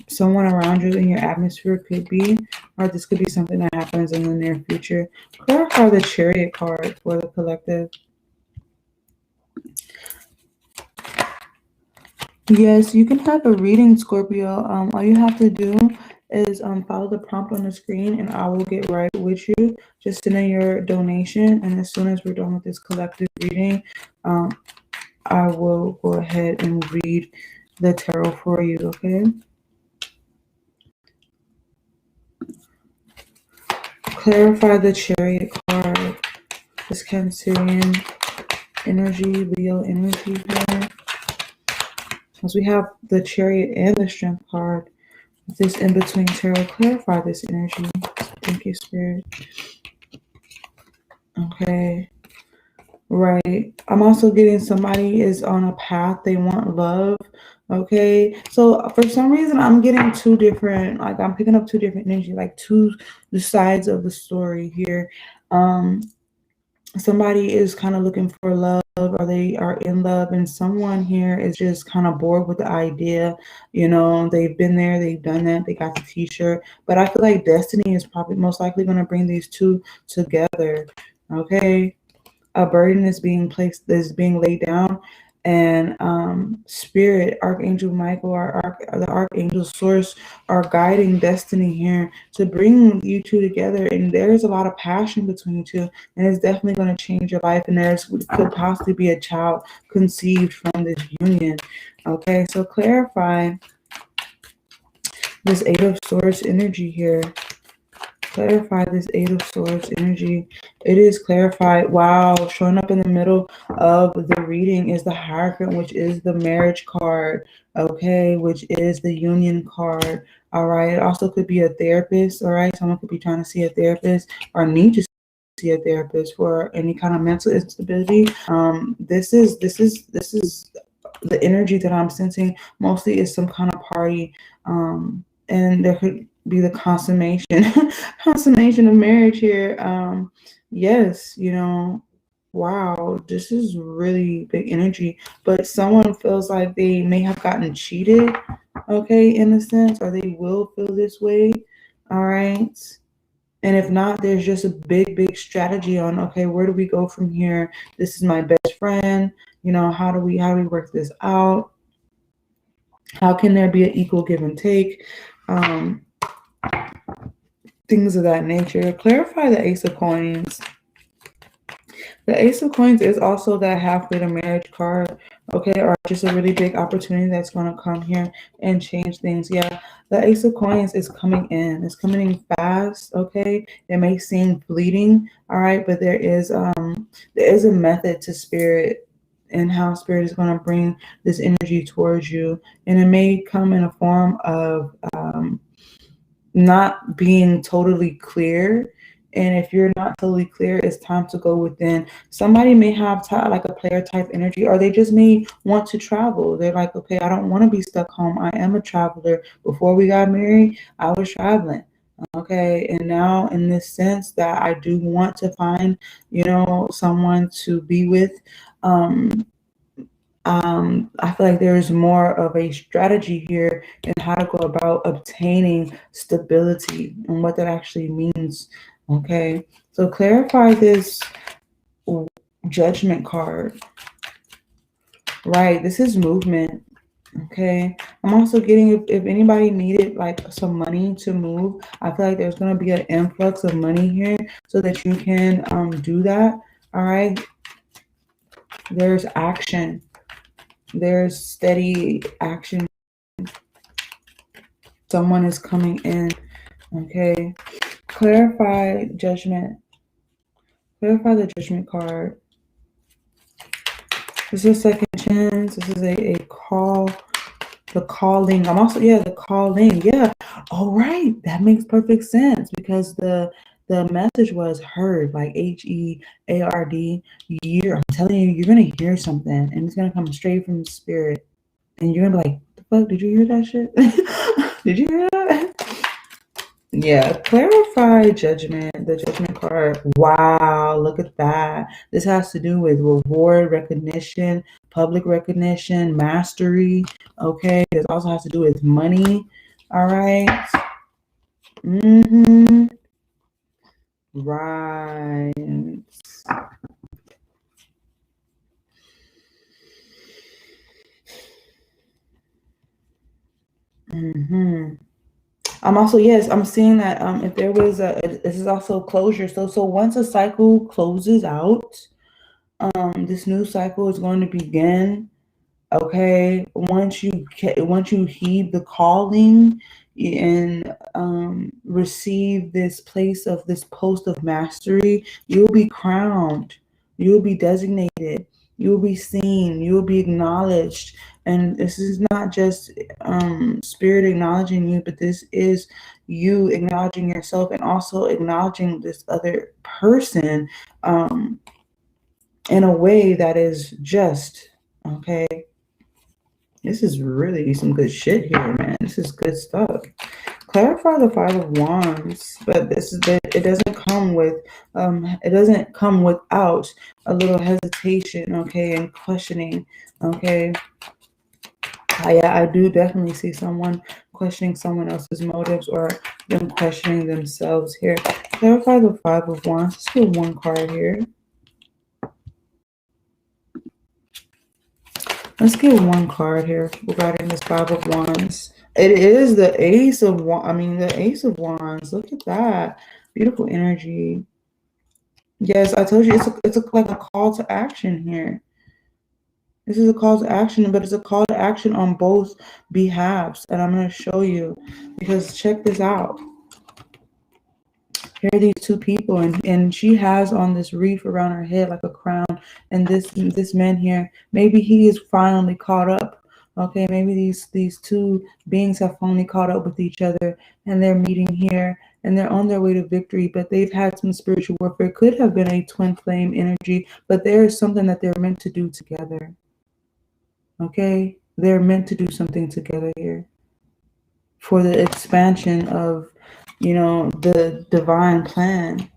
someone around you in your atmosphere could be, or this could be something that happens in the near future. Clarify the Chariot card for the collective. Yes, you can have a reading, Scorpio. All you have to do is follow the prompt on the screen, and I will get right with you. Just send in your donation, and as soon as we're done with this collective reading, I will go ahead and read the tarot for you, okay? Clarify the Chariot card. This Cancerian energy, Leo energy here. Because we have the Chariot and the Strength card. This in-between tarot, clarify this energy. Thank you, Spirit. Okay. Right. I'm also getting somebody is on a path. They want love. Okay. So for some reason, I'm getting two different, like I'm picking up two different energy, like the sides of the story here. Somebody is kind of looking for love, or they are in love, and someone here is just kind of bored with the idea. They've been there, they've done that, they got the t-shirt, but I feel like destiny is probably most likely going to bring these two together. Okay. A burden is being laid down, and Spirit, Archangel Michael, the Archangel Source are guiding destiny here to bring you two together. And there's a lot of passion between you two, and it's definitely going to change your life. And could possibly be a child conceived from this union. Okay, so clarify this Eight of Swords energy here. Clarify this Eight of Swords energy. It is clarified. Wow, showing up in the middle of the reading is the Hierophant, which is the marriage card, okay, which is the union card. All right, it also could be a therapist. All right, someone could be trying to see a therapist or need to see a therapist for any kind of mental instability. This is the energy that I'm sensing mostly is some kind of party, and there could be the consummation consummation of marriage here. Yes, you know, wow, this is really big energy, but someone feels like they may have gotten cheated, okay, in a sense, or they will feel this way. All right. And if not, there's just a big strategy on, okay, where do we go from here? This is my best friend. You know, how do we work this out? How can there be an equal give and take? Um, Things of that nature. Clarify the Ace of Coins. The Ace of Coins is also that halfway to marriage card, okay, or just a really big opportunity that's going to come here and change things. Yeah, the Ace of Coins is coming in. It's coming in fast, okay? It may seem fleeting, all right, but there is a method to spirit and how spirit is going to bring this energy towards you, and it may come in a form of not being totally clear. And if you're not totally clear, it's time to go within. Somebody may have like a player type energy, or they just may want to travel. They're like, okay, I don't want to be stuck home. I am a traveler. Before we got married, I was traveling. Okay. And now in this sense that I do want to find, you know, someone to be with, I feel like there's more of a strategy here in how to go about obtaining stability and what that actually means. Okay, so clarify this Judgment card. Right, this is movement. Okay, I'm also getting if anybody needed like some money to move, I feel like there's going to be an influx of money here so that you can do that. All right, there's action. There's steady action. Someone is coming in. Okay. Clarify Judgment. Clarify the Judgment card. This is a second chance. This is a call. The calling. I'm also, yeah, the calling. Yeah. All right. That makes perfect sense because the message was heard, like HEARD. I'm telling you, you're gonna hear something and it's gonna come straight from the spirit. And you're gonna be like, the fuck, did you hear that shit? Did you hear that? Yeah, clarify Judgment, the Judgment card. Wow, look at that. This has to do with reward, recognition, public recognition, mastery. Okay, this also has to do with money. All right. Right. I'm also, yes, I'm seeing that if there was this is also closure. So once a cycle closes out, this new cycle is going to begin. Okay, once you heed the calling and receive this place of this post of mastery, you'll be crowned, you'll be designated, you'll be seen, you'll be acknowledged. And this is not just spirit acknowledging you, but this is you acknowledging yourself and also acknowledging this other person in a way that is just. Okay, this is really some good shit here, man. This is good stuff. Clarify the Five of Wands, but it doesn't come without a little hesitation, okay, and questioning, okay. Yeah, I do definitely see someone questioning someone else's motives or them questioning themselves here. Clarify the Five of Wands. Let's get one card here. Let's get one card here regarding this Five of Wands. It is the Ace of Wands. The Ace of Wands. Look at that. Beautiful energy. Yes, I told you it's like a call to action here. This is a call to action, but it's a call to action on both behalves. And I'm going to show you because check this out. Here are these two people, and she has on this wreath around her head like a crown. And this man here, maybe he is finally caught up. Okay, maybe these two beings have finally caught up with each other, and they're meeting here, and they're on their way to victory, but they've had some spiritual warfare. Could have been a twin flame energy, but there is something that they're meant to do together. Okay? They're meant to do something together here for the expansion of, the divine plan.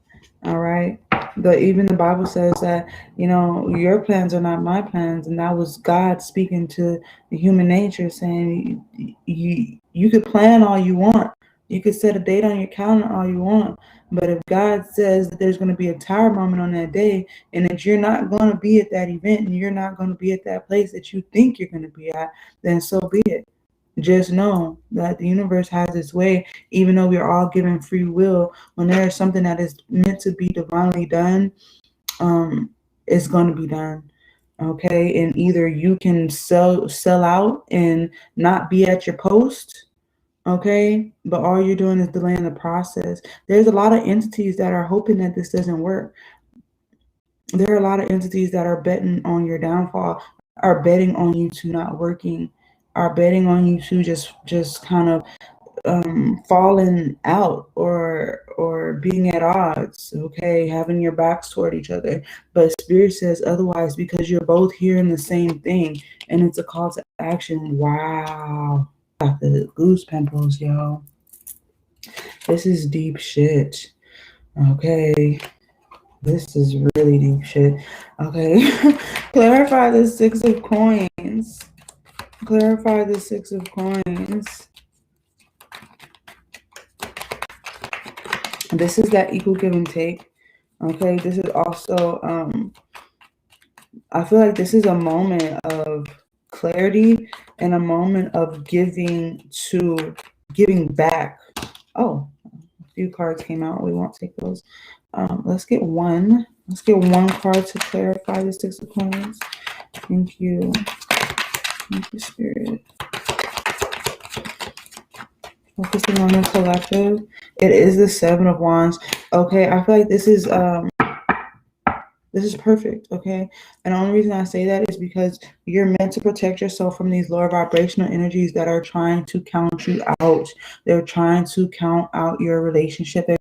All right? Even the Bible says that, your plans are not my plans. And that was God speaking to the human nature, saying, you could plan all you want. You could set a date on your calendar all you want. But if God says that there's going to be a tower moment on that day, and that you're not going to be at that event, and you're not going to be at that place that you think you're going to be at, then so be it. Just know that the universe has its way, even though we're all given free will. When there is something that is meant to be divinely done, it's going to be done. Okay, and either you can sell out and not be at your post, okay, but all you're doing is delaying the process. There's a lot of entities that are hoping that this doesn't work. There are a lot of entities that are betting on your downfall, are betting on you to not working, are betting on you to just kind of falling out or being at odds, okay, having your backs toward each other. But Spirit says otherwise, because you're both hearing the same thing, and it's a call to action. Wow, got the goose pimples, yo. This is deep shit. Okay, this is really deep shit. Okay. Clarify the 6 of coins. Clarify the 6 of coins. This is that equal give and take. Okay, this is also, I feel like this is a moment of clarity and a moment of giving back. Oh, a few cards came out. We won't take those. Let's get one. Let's get one card to clarify the 6 of coins. Thank you. Thank you, Spirit. Focusing on the collective. It is the 7 of Wands. Okay, I feel like this is perfect, okay? And the only reason I say that is because you're meant to protect yourself from these lower vibrational energies that are trying to count you out. They're trying to count out your relationship. They're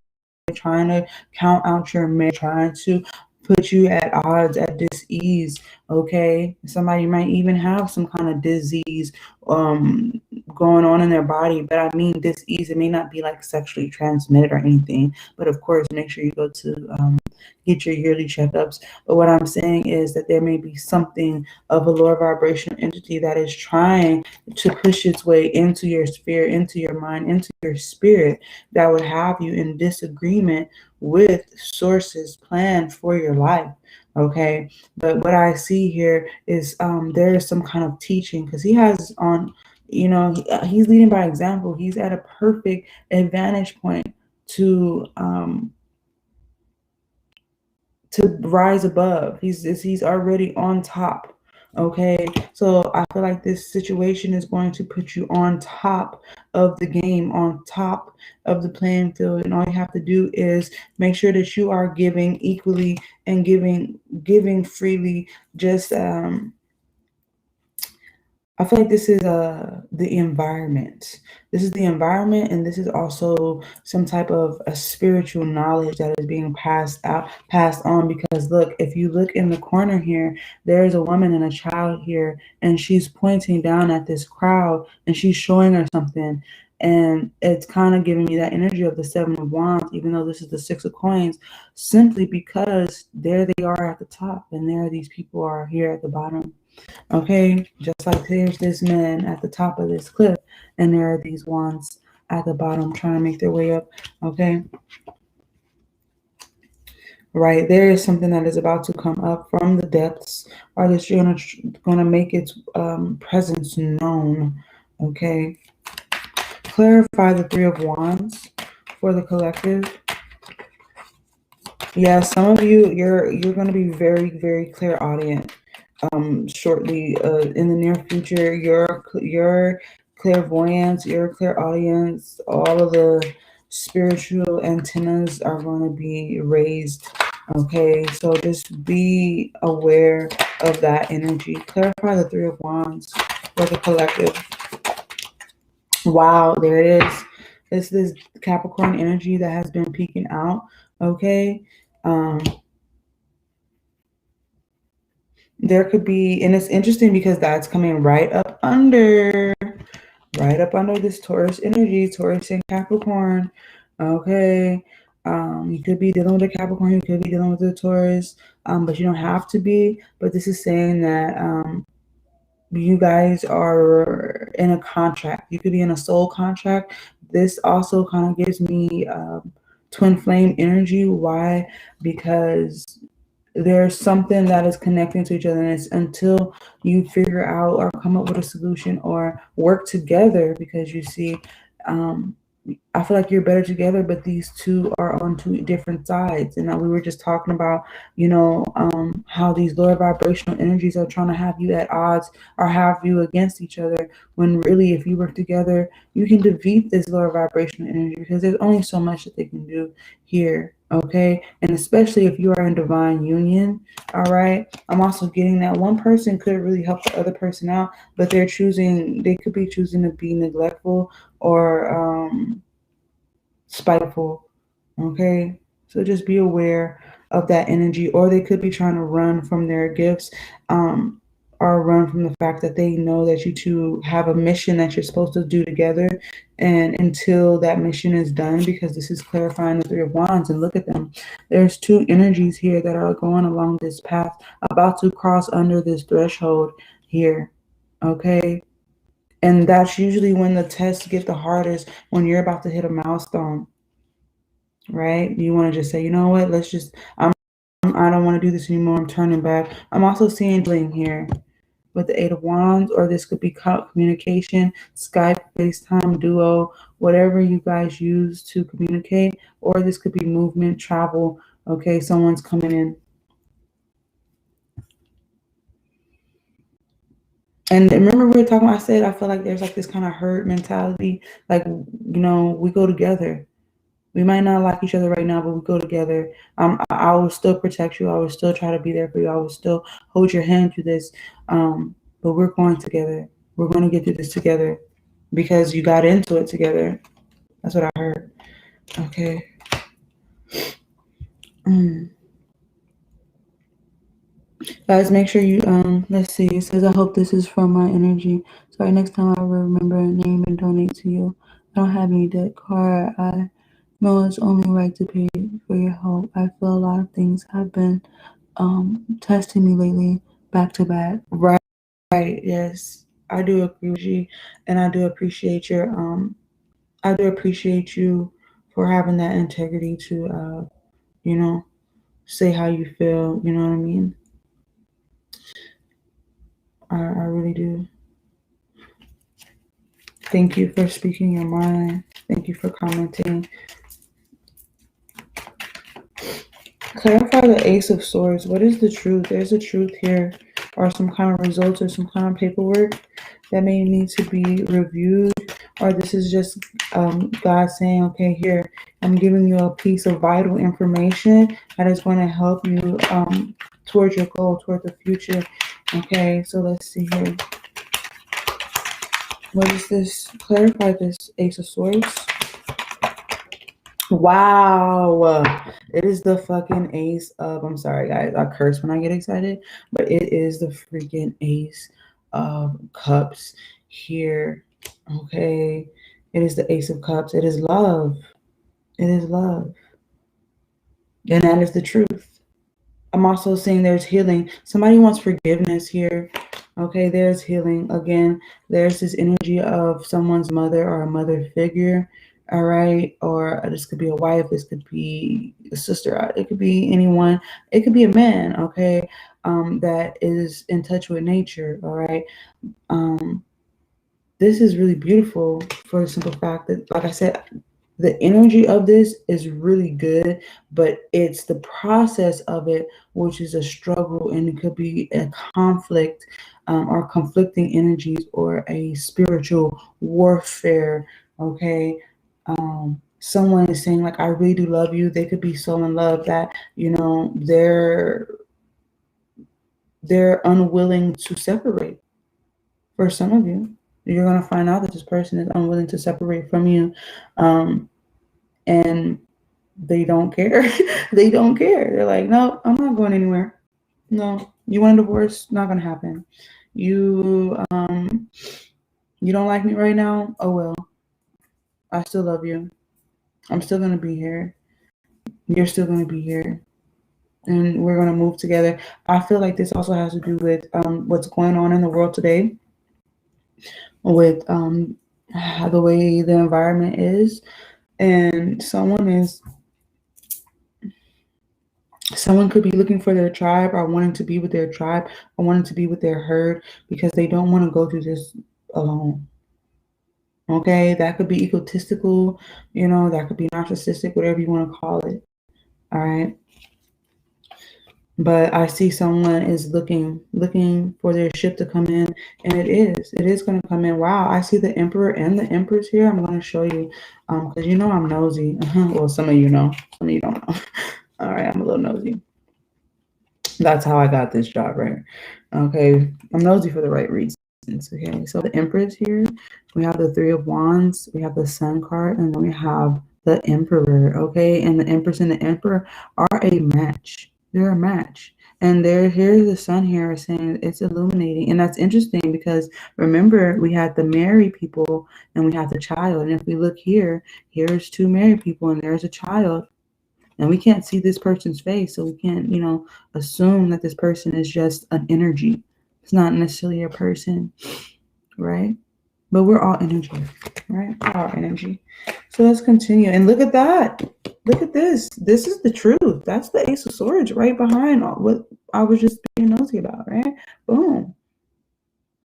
trying to count out your marriage, trying to put you at odds, at dis-ease, okay? Somebody might even have some kind of disease going on in their body, but I mean dis-ease. It may not be like sexually transmitted or anything, but of course, make sure you go to get your yearly checkups. But what I'm saying is that there may be something of a lower vibrational entity that is trying to push its way into your sphere, into your mind, into your spirit, that would have you in disagreement with Source's plan for your life. Okay, but what I see here is there is some kind of teaching, because he has on, he's leading by example. He's at a perfect advantage point to rise above. He's already on top. Okay, so I feel like this situation is going to put you on top of the game, on top of the playing field, and all you have to do is make sure that you are giving equally and giving freely. Just I feel like this is the environment. This is the environment, and this is also some type of a spiritual knowledge that is being passed on. Because look, if you look in the corner here, there is a woman and a child here, and she's pointing down at this crowd, and she's showing her something. And it's kind of giving me that energy of the 7 of Wands, even though this is the 6 of coins, simply because there they are at the top, and there these people are here at the bottom. Okay, just like there's this man at the top of this cliff, and there are these wands at the bottom trying to make their way up. Okay, right, there is something that is about to come up from the depths, or that's gonna make its presence known. Okay, clarify the 3 of Wands for the collective. Yeah, some of you're going to be very, very clairaudient shortly in the near future. Your clairvoyance, your clairaudience, all of the spiritual antennas are going to be raised. Okay, so just be aware of that energy. Clarify the 3 of Wands for the collective. Wow, there it is. It's this Capricorn energy that has been peeking out, okay? There could be, and it's interesting because that's coming right up under this Taurus energy, Taurus and Capricorn, okay? You could be dealing with a Capricorn, you could be dealing with a Taurus, but you don't have to be. But this is saying that you guys are in a contract. You could be in a soul contract. This also kind of gives me twin flame energy. Why? Because there's something that is connecting to each other, and it's until you figure out or come up with a solution or work together, because you see, I feel like you're better together, but these two are on two different sides. And we were just talking about, how these lower vibrational energies are trying to have you at odds or have you against each other. When really, if you work together, you can defeat this lower vibrational energy, because there's only so much that they can do here. Okay. And especially if you are in divine union. All right. I'm also getting that one person could really help the other person out, but they could be choosing to be neglectful or spiteful. Okay, so just be aware of that energy, or they could be trying to run from their gifts, or run from the fact that they know that you two have a mission that you're supposed to do together. And until that mission is done, because this is clarifying the Three of Wands, and look at them, there's two energies here that are going along this path, about to cross under this threshold here. Okay, and that's usually when the tests get the hardest, when you're about to hit a milestone, right? You want to just say, you know what, I don't want to do this anymore. I'm turning back. I'm also seeing bling here with the Eight of Wands, or this could be communication, Skype, FaceTime, Duo, whatever you guys use to communicate, or this could be movement, travel. Okay, someone's coming in. And remember we were talking about, I said, I feel like there's like this kind of herd mentality. Like, we go together. We might not like each other right now, but we go together. I will still protect you. I will still try to be there for you. I will still hold your hand through this. But we're going together. We're going to get through this together, because you got into it together. That's what I heard. Okay. Guys, make sure you, let's see. It says, I hope this is from my energy. Sorry, next time I will remember a name and donate to you. I don't have any debt card. I know it's only right to pay for your help. I feel a lot of things have been testing me lately, back to back. Right, yes. I do agree with you. And I do appreciate you for having that integrity to, say how you feel. You know what I mean? I really do. Thank you for speaking your mind. Thank you for commenting. Clarify the Ace of Swords. What is the truth? There's a truth here, or some kind of results, or some kind of paperwork that may need to be reviewed, or this is just God saying, okay, here, I'm giving you a piece of vital information that is going to help you towards your goal, toward the future. Okay, so let's see here. What is this? Clarify this Ace of Swords. Wow. It is the fucking Ace of, I'm sorry guys, I curse when I get excited, but it is the freaking Ace of Cups here. Okay. It is the Ace of Cups. It is love. It is love. And that is the truth. I'm also seeing there's healing. Somebody wants forgiveness here. Okay, there's healing. Again, there's this energy of someone's mother or a mother figure. All right. Or this could be a wife. This could be a sister. It could be anyone. It could be a man. Okay. That is in touch with nature. All right. This is really beautiful for the simple fact that, like I said, the energy of this is really good, but it's the process of it, which is a struggle, and it could be a conflict, or conflicting energies, or a spiritual warfare. Okay. Someone is saying, like, I really do love you. They could be so in love that, they're unwilling to separate, for some of you. You're going to find out that this person is unwilling to separate from you. And they don't care. They don't care. They're like, no, I'm not going anywhere. No, you want a divorce? Not going to happen. You don't like me right now? Oh well. I still love you. I'm still going to be here. You're still going to be here. And we're going to move together. I feel like this also has to do with what's going on in the world today, with the way the environment is. And someone could be looking for their tribe, or wanting to be with their tribe, or wanting to be with their herd, because they don't want to go through this alone. Okay, that could be egotistical, that could be narcissistic, whatever you want to call it. All right. But I see someone is looking for their ship to come in, and it is going to come in. Wow, I see the Emperor and the Empress here. I'm going to show you, because I'm nosy. Well, some of you know, some of you don't know. All right, I'm a little nosy. That's how I got this job, right? Okay, I'm nosy for the right reasons. Okay, so the Empress here, we have the Three of Wands, we have the Sun card, and then we have the Emperor. Okay, and the Empress and the Emperor are a match. They're a match. And here's the Sun here saying it's illuminating. And that's interesting because remember, we had the married people and we have the child. And if we look here, here's two married people and there's a child. And we can't see this person's face, so we can't, assume that this person is just an energy. It's not necessarily a person, right? But we're all energy, right? We're all energy. So let's continue. And look at that. Look at this. This is the truth. That's the Ace of Swords right behind what I was just being nosy about, right? Boom.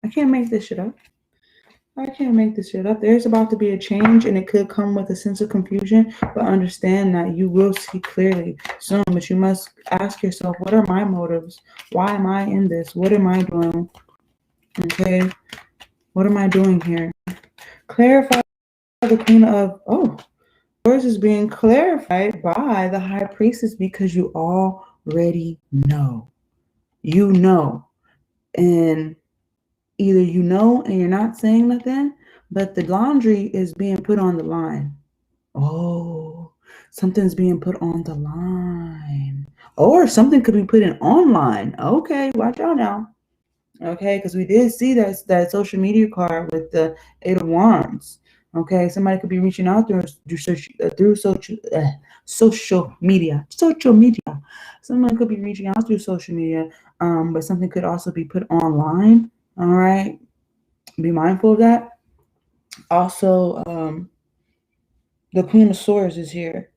I can't make this shit up. I can't make this shit up. There's about to be a change, and it could come with a sense of confusion, but understand that you will see clearly soon. But you must ask yourself, what are my motives? Why am I in this? What am I doing? Okay? What am I doing here? Clarify the Queen of... yours is being clarified by the High Priestess, because you already know. You know. And either you know and you're not saying nothing, but the laundry is being put on the line. Oh, something's being put on the line. Or something could be put in online. Okay, watch out now. Okay, because we did see that social media card with the Eight of Wands. Okay, somebody could be reaching out through social media. Someone could be reaching out through social media, but something could also be put online. All right, be mindful of that. Also, the Queen of Swords is here,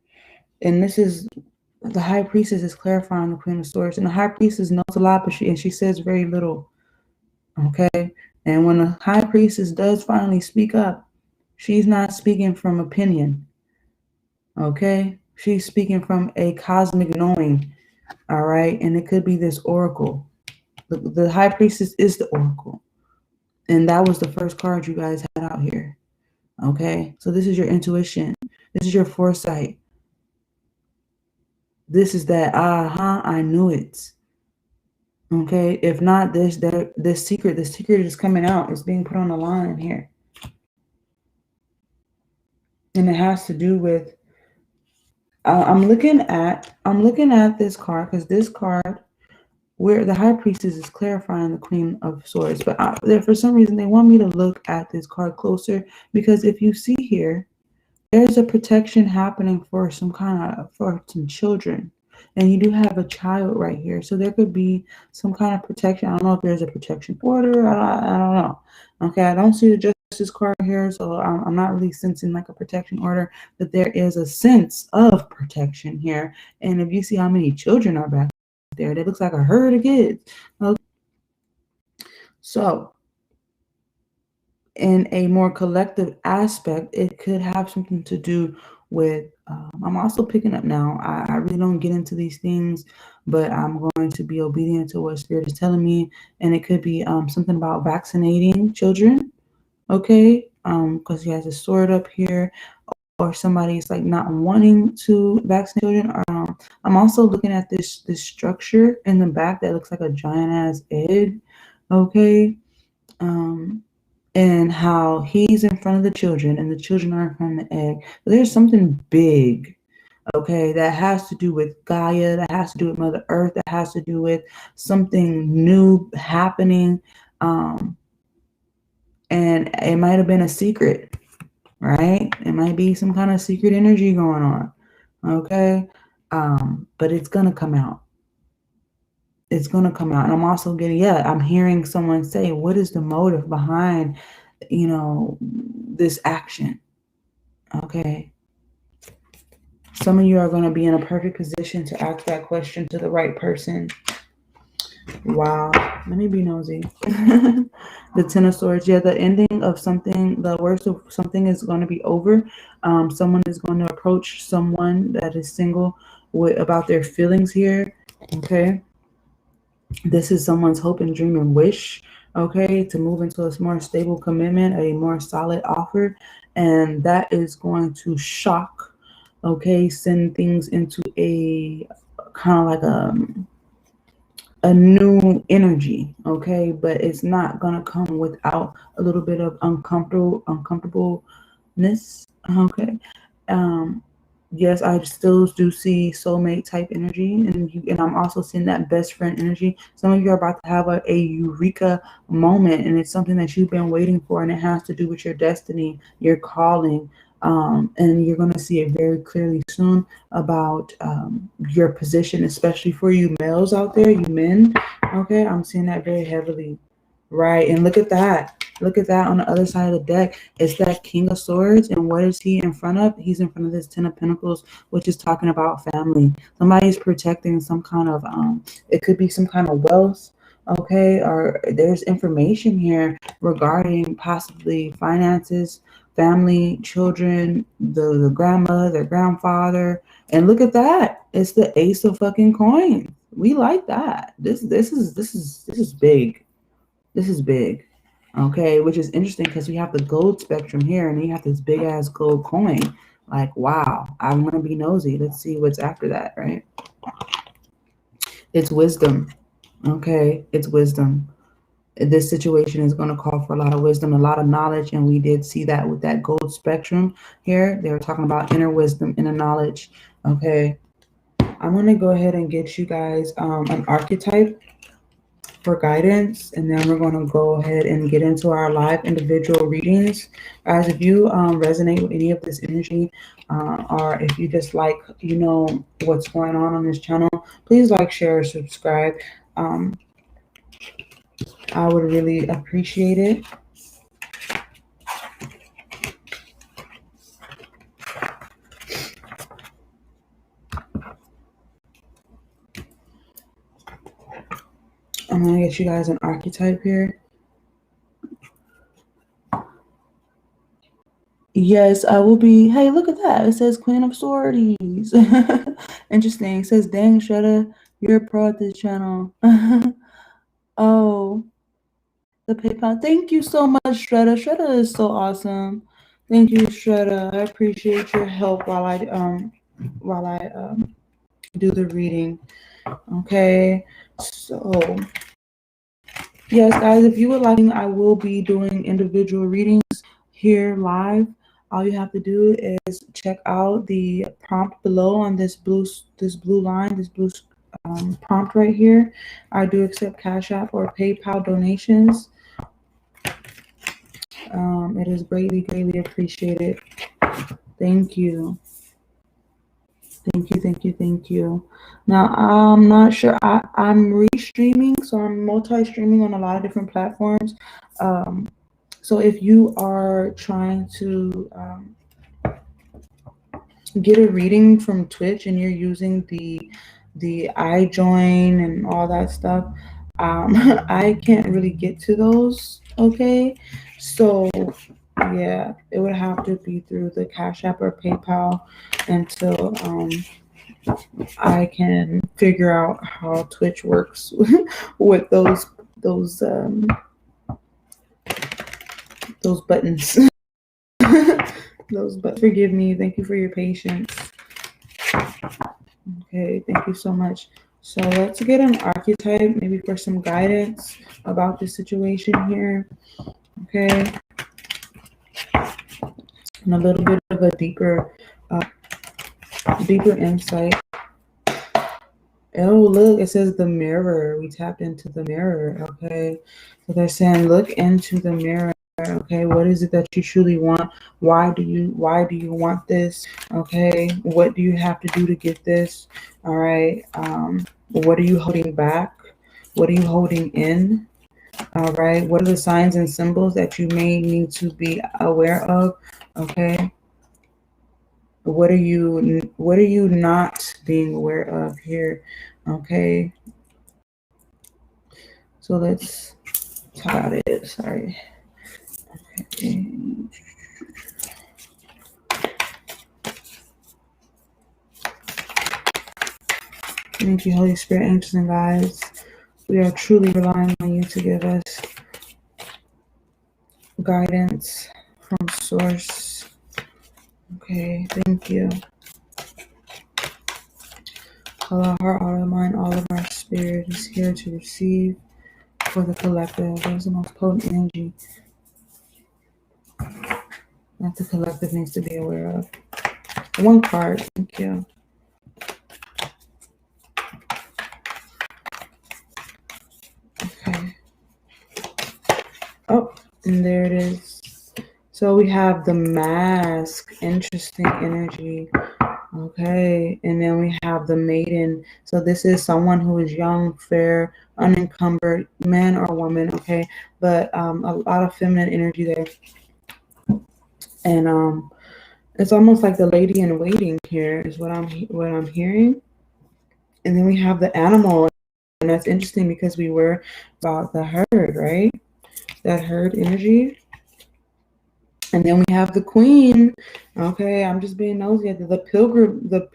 and this is the High Priestess is clarifying the Queen of Swords, and the High Priestess knows a lot, but she says very little. Okay, and when the High Priestess does finally speak up, she's not speaking from opinion. Okay, she's speaking from a cosmic knowing. All right, and it could be this oracle. The High Priestess is the oracle. And that was the first card you guys had out here. Okay, so this is your intuition. This is your foresight. This is that, I knew it. Okay, if not this secret is coming out. It's being put on the line here. And it has to do with, I'm looking at this card, because this card, where the High Priestess is clarifying the Queen of Swords, but for some reason they want me to look at this card closer, because if you see here, there's a protection happening for some children, and you do have a child right here, so there could be some kind of protection. I don't know if there's a protection order. I don't know. Okay, I don't see the Justice card here, so I'm not really sensing like a protection order, but there is a sense of protection here. And if you see how many children are back there, that looks like a herd of kids. Okay. So in a more collective aspect, it could have something to do with, I'm also picking up now, I really don't get into these things, but I'm going to be obedient to what Spirit is telling me, and it could be something about vaccinating children, okay, because he has a sword up here, or somebody's like not wanting to vaccinate children. I'm also looking at this structure in the back that looks like a giant ass egg, okay, and how he's in front of the children and the children are in front of the egg. There's something big, okay, that has to do with Gaia, that has to do with Mother Earth, that has to do with something new happening. And it might have been a secret, right? It might be some kind of secret energy going on, okay? But it's going to come out. It's going to come out. And I'm also getting, I'm hearing someone say, what is the motive behind, this action? Okay. Some of you are going to be in a perfect position to ask that question to the right person. Wow. Let me be nosy. The Ten of Swords. Yeah, the ending of something, the worst of something is going to be over. Someone is going to approach someone that is single about their feelings here. Okay. This is someone's hope and dream and wish, okay, to move into a more stable commitment, a more solid offer. And that is going to shock, okay, send things into a kind of like a new energy, okay, but it's not going to come without a little bit of uncomfortableness, okay. Yes, I still do see soulmate type energy, and I'm also seeing that best friend energy. Some of you are about to have a eureka moment, and it's something that you've been waiting for, and it has to do with your destiny, your calling, and you're going to see it very clearly soon about your position, especially for you males out there, you men. Okay, I'm seeing that very heavily. Right, and look at that. Look at that on the other side of the deck. It's that King of Swords, and what is he in front of? He's in front of this Ten of Pentacles, which is talking about family. Somebody's protecting some kind of, it could be some kind of wealth, okay? Or there's information here regarding possibly finances, family, children, the grandmother, their grandfather. And look at that. It's the Ace of fucking coins. We like that. This is big. This is big, okay, which is interesting because we have the gold spectrum here and you have this big ass gold coin. Like, wow, I'm going to be nosy. Let's see what's after that, right? It's wisdom, okay? It's wisdom. This situation is going to call for a lot of wisdom, a lot of knowledge, and we did see that with that gold spectrum here. They were talking about inner wisdom, inner knowledge, okay? I'm going to go ahead and get you guys an archetype for guidance, and then we're going to go ahead and get into our live individual readings. Guys, if you resonate with any of this energy, or if you just like, what's going on this channel, please like, share, subscribe. I would really appreciate it. I'm going to get you guys an archetype here. Yes, I will be. Hey, look at that. It says Queen of Swords. Interesting. It says, dang, Shredda, you're a pro at this channel. Oh, the PayPal. Thank you so much, Shredda. Shredda is so awesome. Thank you, Shredda. I appreciate your help while I do the reading. Okay, so yes, guys, if you would like, I will be doing individual readings here live. All you have to do is check out the prompt below on this blue line, this blue prompt right here. I do accept Cashapp or PayPal donations. It is greatly appreciated. Thank you. Thank you. Now, I'm not sure. I'm restreaming, so I'm multi-streaming on a lot of different platforms. So if you are trying to get a reading from Twitch and you're using the iJoin and all that stuff, I can't really get to those, okay? So yeah, it would have to be through the Cash App or PayPal until I can figure out how Twitch works with those buttons. Forgive me. Thank you for your patience. Okay, thank you so much. So let's get an archetype, maybe for some guidance about the situation here. Okay. and a little bit of a deeper insight. Oh, look, it says the mirror. We tapped into the mirror, okay? So they're saying, look into the mirror, okay? What is it that you truly want? Why do you want this? Okay, what do you have to do to get this? All right. What are you holding back? What are you holding in? All right. What are the signs and symbols that you may need to be aware of? Okay. What are you not being aware of here? Okay. So let's talk about it. Sorry. Okay. Thank you, Holy Spirit, angels, and guides. We are truly relying on you to give us guidance from source. Okay, thank you. All our heart, all our mind, all of our spirit is here to receive for the collective. That is the most potent energy that the collective needs to be aware of. One card, thank you. Okay. Oh, and there it is. So we have the mask, interesting energy. Okay, and then we have the maiden. So this is someone who is young, fair, unencumbered, man or woman. Okay, but a lot of feminine energy there, and it's almost like the lady in waiting here is what I'm hearing. And then we have the animal, and that's interesting because we were about the herd, right? That herd energy. And then we have the queen. Okay, I'm just being nosy at the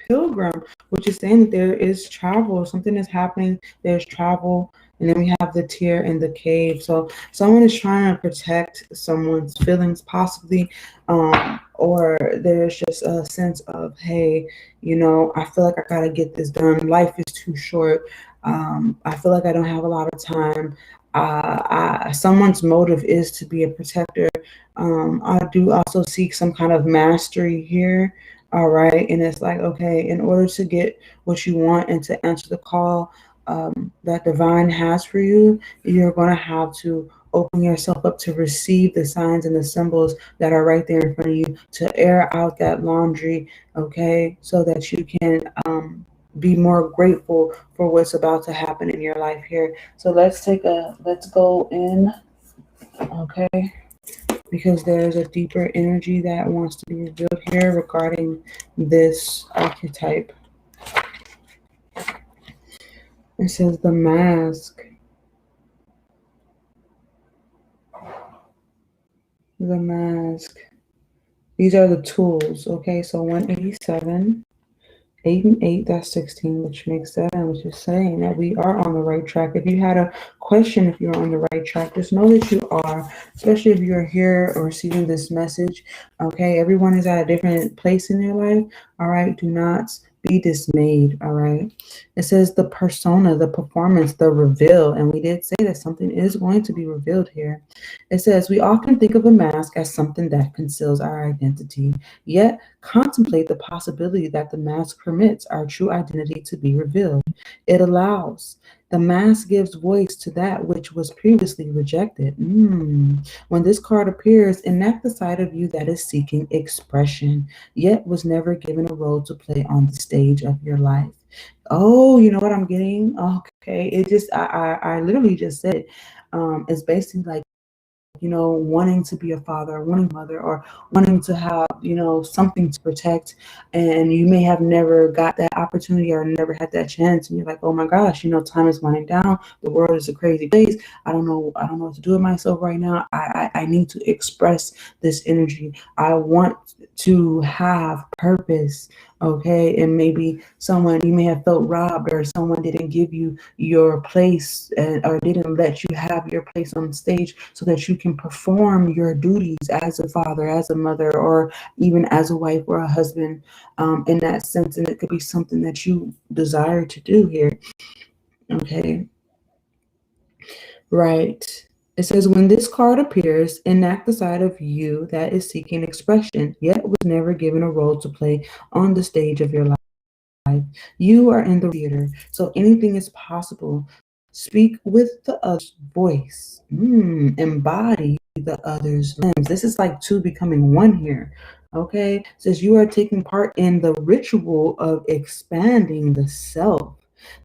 pilgrim, which is saying that there is travel. Something is happening. There's travel. And then we have the tear in the cave. So someone is trying to protect someone's feelings, possibly, or there's just a sense of, hey, I feel like I gotta get this done. Life is too short. I feel like I don't have a lot of time. Someone's motive is to be a protector. I do also seek some kind of mastery here. All right. And it's like, okay, in order to get what you want and to answer the call that divine has for you, you're going to have to open yourself up to receive the signs and the symbols that are right there in front of you, to air out that laundry, okay, so that you can be more grateful for what's about to happen in your life here. So let's go in, okay, because there's a deeper energy that wants to be revealed here regarding this archetype. It says the mask. The mask. These are the tools, okay? So 187. 8 and 8, that's 16, which makes 7, which is saying that we are on the right track. If you had a question if you're on the right track, just know that you are, especially if you're here or receiving this message. Okay, everyone is at a different place in their life. All right, do not be dismayed. All right, it says the persona, the performance, the reveal, and we did say that something is going to be revealed here. It says we often think of a mask as something that conceals our identity, yet contemplate the possibility that the mask permits our true identity to be revealed. It allows. The mask gives voice to that which was previously rejected. When this card appears, enact the side of you that is seeking expression, yet was never given a role to play on the stage of your life. Oh, you know what I'm getting? Okay, it just, I literally just said it. It's basically like, wanting to be a father, wanting a mother, or wanting to have, something to protect. And you may have never got that opportunity or never had that chance. And you're like, oh my gosh, time is winding down. The world is a crazy place. I don't know what to do with myself right now. I need to express this energy. I want to have purpose. Okay, and maybe you may have felt robbed, or someone didn't give you your place, or didn't let you have your place on the stage so that you can perform your duties as a father, as a mother, or even as a wife or a husband, in that sense. And it could be something that you desire to do here. Okay, right. It says, when this card appears, enact the side of you that is seeking expression, yet was never given a role to play on the stage of your life. You are in the theater, so anything is possible. Speak with the other's voice. Embody the other's limbs. This is like two becoming one here. Okay? It says you are taking part in the ritual of expanding the self.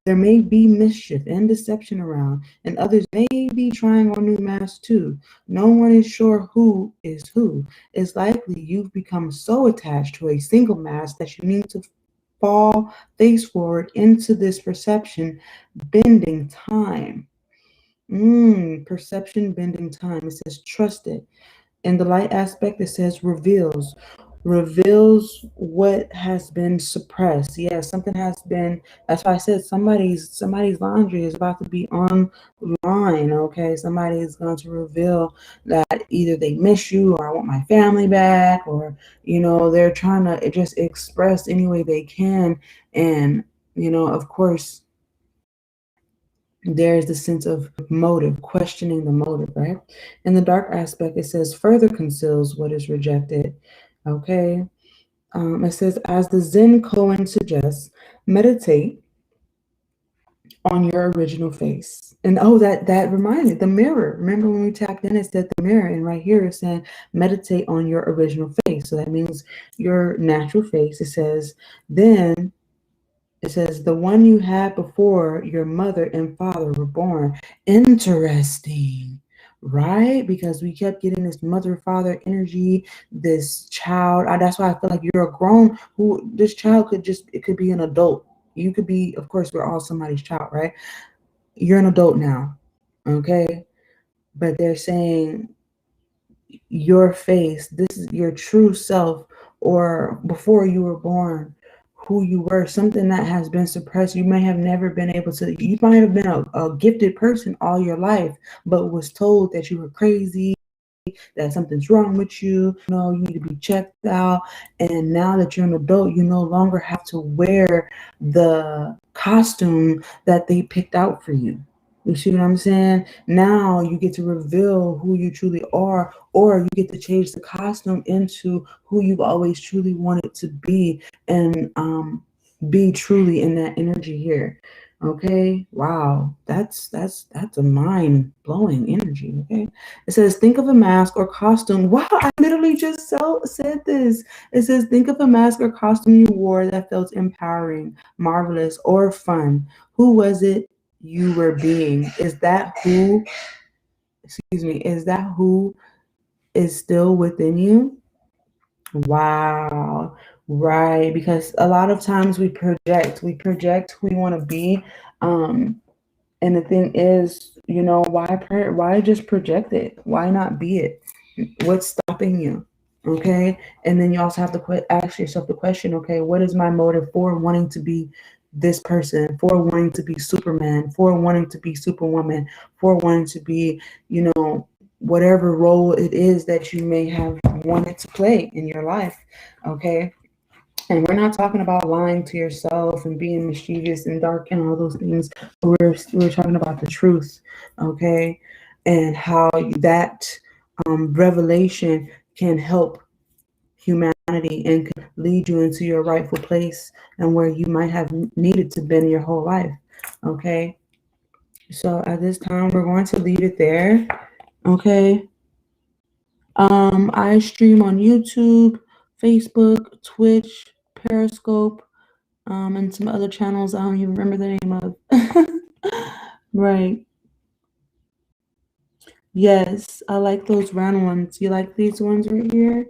There may be mischief and deception around, and others may be trying on new masks too. No one is sure who is who. It's likely you've become so attached to a single mask that you need to fall face forward into this perception bending time. Perception bending time. It says trust it. In the light aspect, it says reveals what has been suppressed. Yeah, something has been. That's why I said somebody's laundry is about to be online. Okay, somebody is going to reveal that either they miss you, or I want my family back, or they're trying to just express any way they can. And of course, there's the sense of motive, questioning the motive, right? In the dark aspect, it says further conceals what is rejected. Okay. It says, as the Zen koan suggests, meditate on your original face. And that reminded the mirror. Remember when we tapped in, it said the mirror, and right here it's saying meditate on your original face. So that means your natural face. It says, then it says the one you had before your mother and father were born. Interesting, right? Because we kept getting this mother-father energy, this child. That's why I feel like you're a grown, who this child it could be an adult. You could be, of course, we're all somebody's child, right? You're an adult now, okay? But they're saying your face, this is your true self, or before you were born, who you were, something that has been suppressed. You may have never been able to, you might have been a gifted person all your life, but was told that you were crazy, that something's wrong with you, you need to be checked out. And now that you're an adult, you no longer have to wear the costume that they picked out for you. You see what I'm saying? Now you get to reveal who you truly are, or you get to change the costume into who you've always truly wanted to be, and be truly in that energy here. Okay, wow, that's a mind-blowing energy. Okay, it says think of a mask or costume. Wow, I literally just said this. It says think of a mask or costume you wore that felt empowering, marvelous, or fun. Who was it you were being? Is that who is still within you? Wow. Right, because a lot of times we project who we want to be. And the thing is, why just project it? Why not be it? What's stopping you? Okay. And then you also have to ask yourself the question, okay, what is my motive for wanting to be this person, for wanting to be Superman, for wanting to be Superwoman, for wanting to be, whatever role it is that you may have wanted to play in your life. Okay. And we're not talking about lying to yourself and being mischievous and dark and all those things. We're talking about the truth, okay? And how that revelation can help humanity and can lead you into your rightful place and where you might have needed to be in your whole life, okay? So at this time, we're going to leave it there, okay? I stream on YouTube, Facebook, Twitch, Periscope, and some other channels I don't even remember the name of. Right. Yes, I like those round ones. You like these ones right here?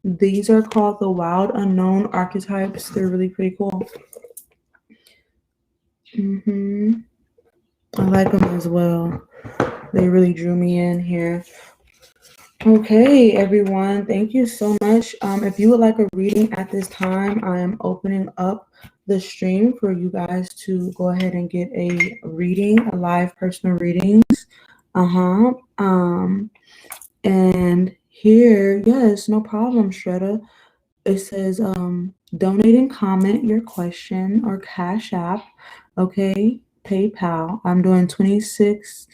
These are called the Wild Unknown Archetypes. They're really pretty cool. I like them as well. They really drew me in here. Okay, everyone, thank you so much. If you would like a reading at this time, I am opening up the stream for you guys to go ahead and get a reading, a live personal readings. And here, yes, no problem, Shredda. It says donate and comment your question or Cash App. Okay, PayPal. I'm doing 26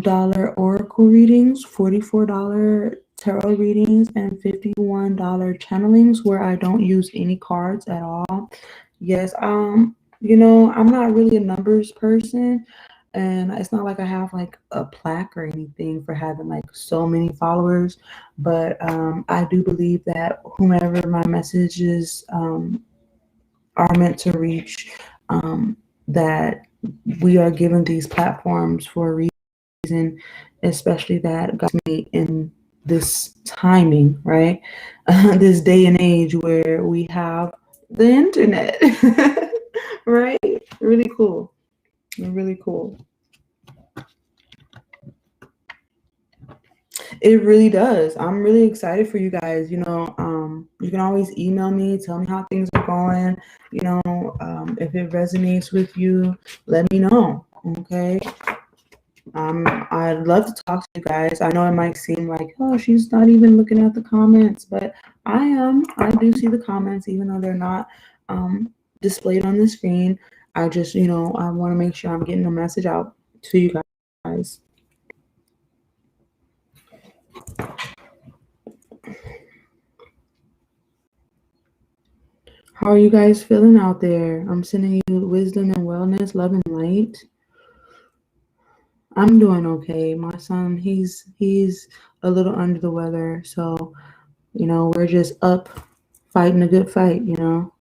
dollar oracle readings, $44 tarot readings, and $51 channelings where I don't use any cards at all. Yes, you know, I'm not really a numbers person, and it's not like I have like a plaque or anything for having like so many followers, but I do believe that whomever my messages are meant to reach, that we are given these platforms for a reason, especially that got me in this timing, right? This day and age where we have the internet, right? Really cool. Really cool. It really does. I'm really excited for you guys. You know, you can always email me, tell me how things are going. You know, if it resonates with you, let me know. Okay. I'd love to talk to you guys. I know it might seem like, oh, she's not even looking at the comments, but I am. I do see the comments, even though they're not displayed on the screen. I just, you know, I want to make sure I'm getting the message out to you guys. How are you guys feeling out there? I'm sending you wisdom and wellness, love and light. I'm doing okay. My son, he's a little under the weather, so you know, we're just up fighting a good fight, you know.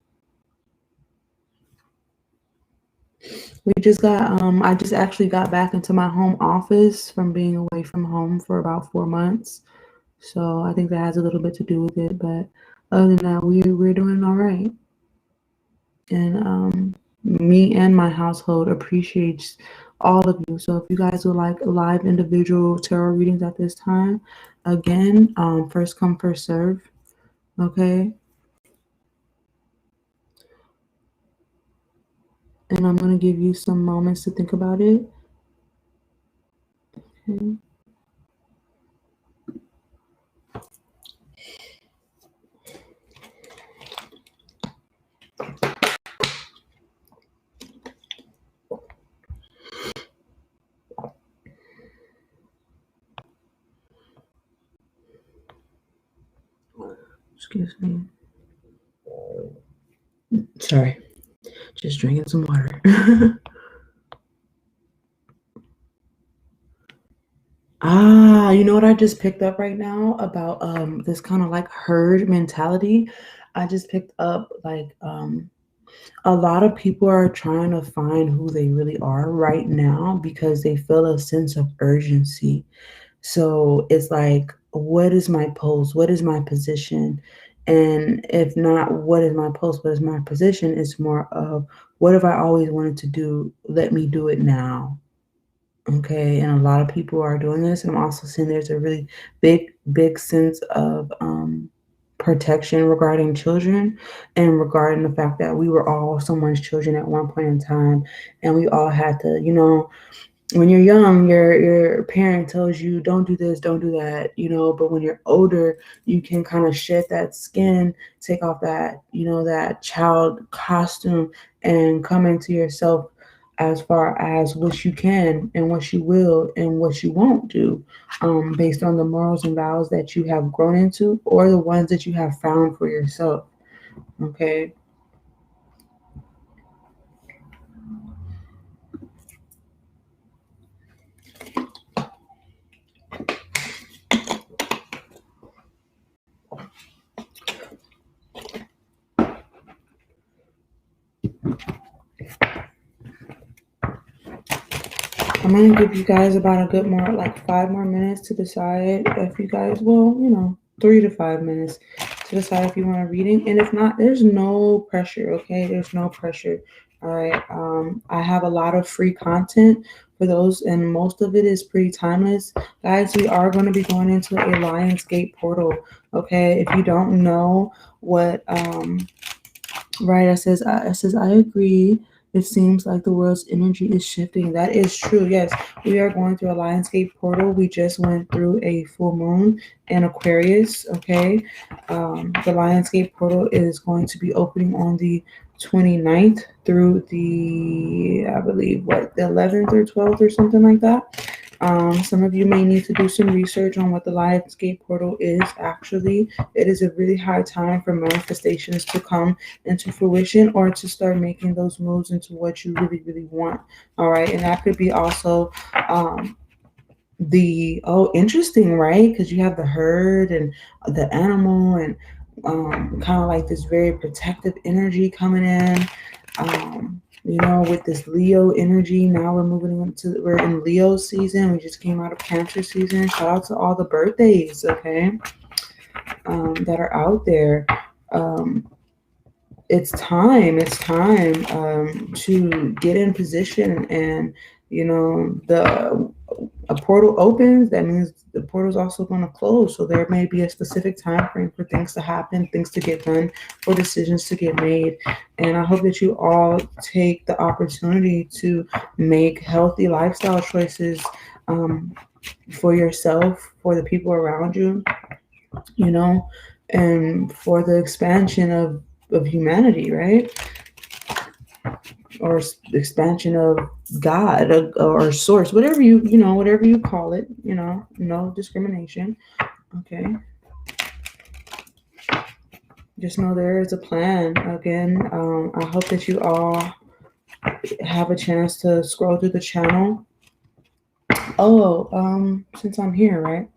We just got I just actually got back into my home office from being away from home for about 4 months. So I think that has a little bit to do with it, but other than that, we're doing all right. And me and my household appreciates all of you. So if you guys would like live individual tarot readings at this time, again, first come, first serve. Okay. And I'm going to give you some moments to think about it. Okay. Excuse me. Sorry. Just drinking some water. You know what I just picked up right now about this kind of like herd mentality? I just picked up like a lot of people are trying to find who they really are right now because they feel a sense of urgency. So it's like, what is my post? What is my position? And if not, what is my post? What is my position? It's more of, what have I always wanted to do? Let me do it now. Okay. And a lot of people are doing this. And I'm also seeing there's a really big sense of protection regarding children and regarding the fact that we were all someone's children at one point in time. And we all had to, you know, when you're young, your parent tells you don't do this, don't do that, you know, but when you're older, you can kind of shed that skin, take off that, you know, that child costume and come into yourself as far as what you can and what you will and what you won't do, based on the morals and vows that you have grown into or the ones that you have found for yourself. Okay. I'm gonna give you guys about a good more like 5 more minutes to decide if you guys, well, you know, 3 to 5 minutes to decide if you want a reading. And if not, there's no pressure, okay? There's no pressure. All right. I have a lot of free content for those, and most of it is pretty timeless. Guys, we are going to be going into a Lionsgate portal. Okay. If you don't know what right, it says I agree. It seems like the world's energy is shifting. That is true. Yes, we are going through a Lionsgate portal. We just went through a full moon in Aquarius. Okay. The Lionsgate portal is going to be opening on the 29th through the, I believe, what, the 11th or 12th or something like that. Some of you may need to do some research on what the Lionsgate portal is actually. It is a really high time for manifestations to come into fruition or to start making those moves into what you really, really want. All right. And that could be also interesting, right? Because you have the herd and the animal and kind of like this very protective energy coming in. With this Leo energy, now we're in Leo season. We just came out of Cancer season. Shout out to all the birthdays, okay, that are out there. It's time to get in position, and a portal opens, that means the portal is also going to close. So there may be a specific time frame for things to happen, things to get done, for decisions to get made. And I hope that you all take the opportunity to make healthy lifestyle choices for yourself, for the people around you, and for the expansion of humanity, right? Or expansion of God or source, whatever you call it, no discrimination. Okay. Just know there is a plan. Again, I hope that you all have a chance to scroll through the channel. Since I'm here, right?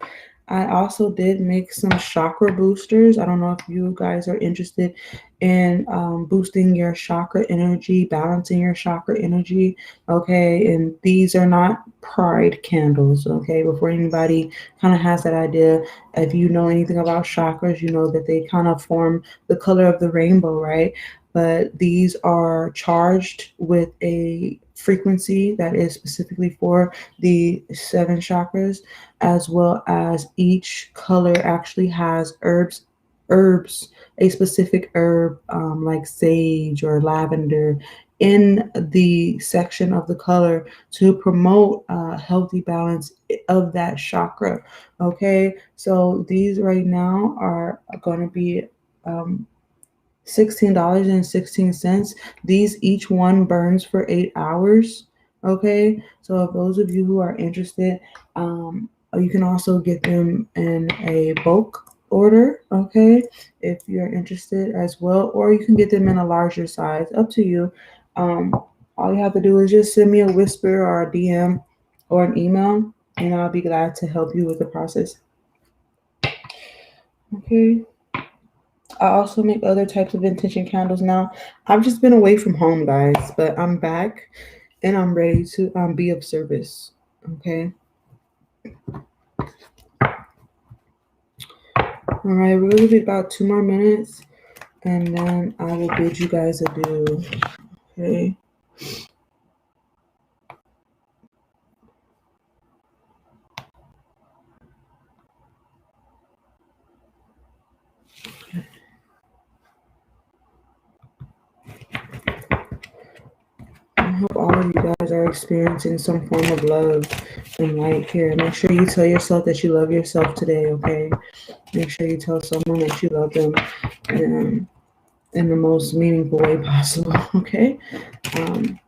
I also did make some chakra boosters. I don't know if you guys are interested in boosting your chakra energy, balancing your chakra energy. Okay, and these are not pride candles. Okay, before anybody kind of has that idea, if you know anything about chakras, you know that they kind of form the color of the rainbow, right? But these are charged with a frequency that is specifically for the 7 chakras, as well as each color actually has herbs, a specific herb like sage or lavender in the section of the color to promote healthy balance of that chakra. Okay, so these right now are going to be $16.16. These, each one burns for 8 hours. Okay, so if those of you who are interested, you can also get them in a bulk order, okay, if you're interested as well, or you can get them in a larger size, up to you. All you have to do is just send me a whisper or a DM or an email, and I'll be glad to help you with the process. Okay. I also make other types of intention candles now. I've just been away from home, guys, but I'm back and I'm ready to be of service. Okay. All right, we're going to be about 2 more minutes and then I will bid you guys adieu. Okay. I hope all of you guys are experiencing some form of love and light here. Make sure you tell yourself that you love yourself today, okay? Make sure you tell someone that you love them in the most meaningful way possible, okay? Make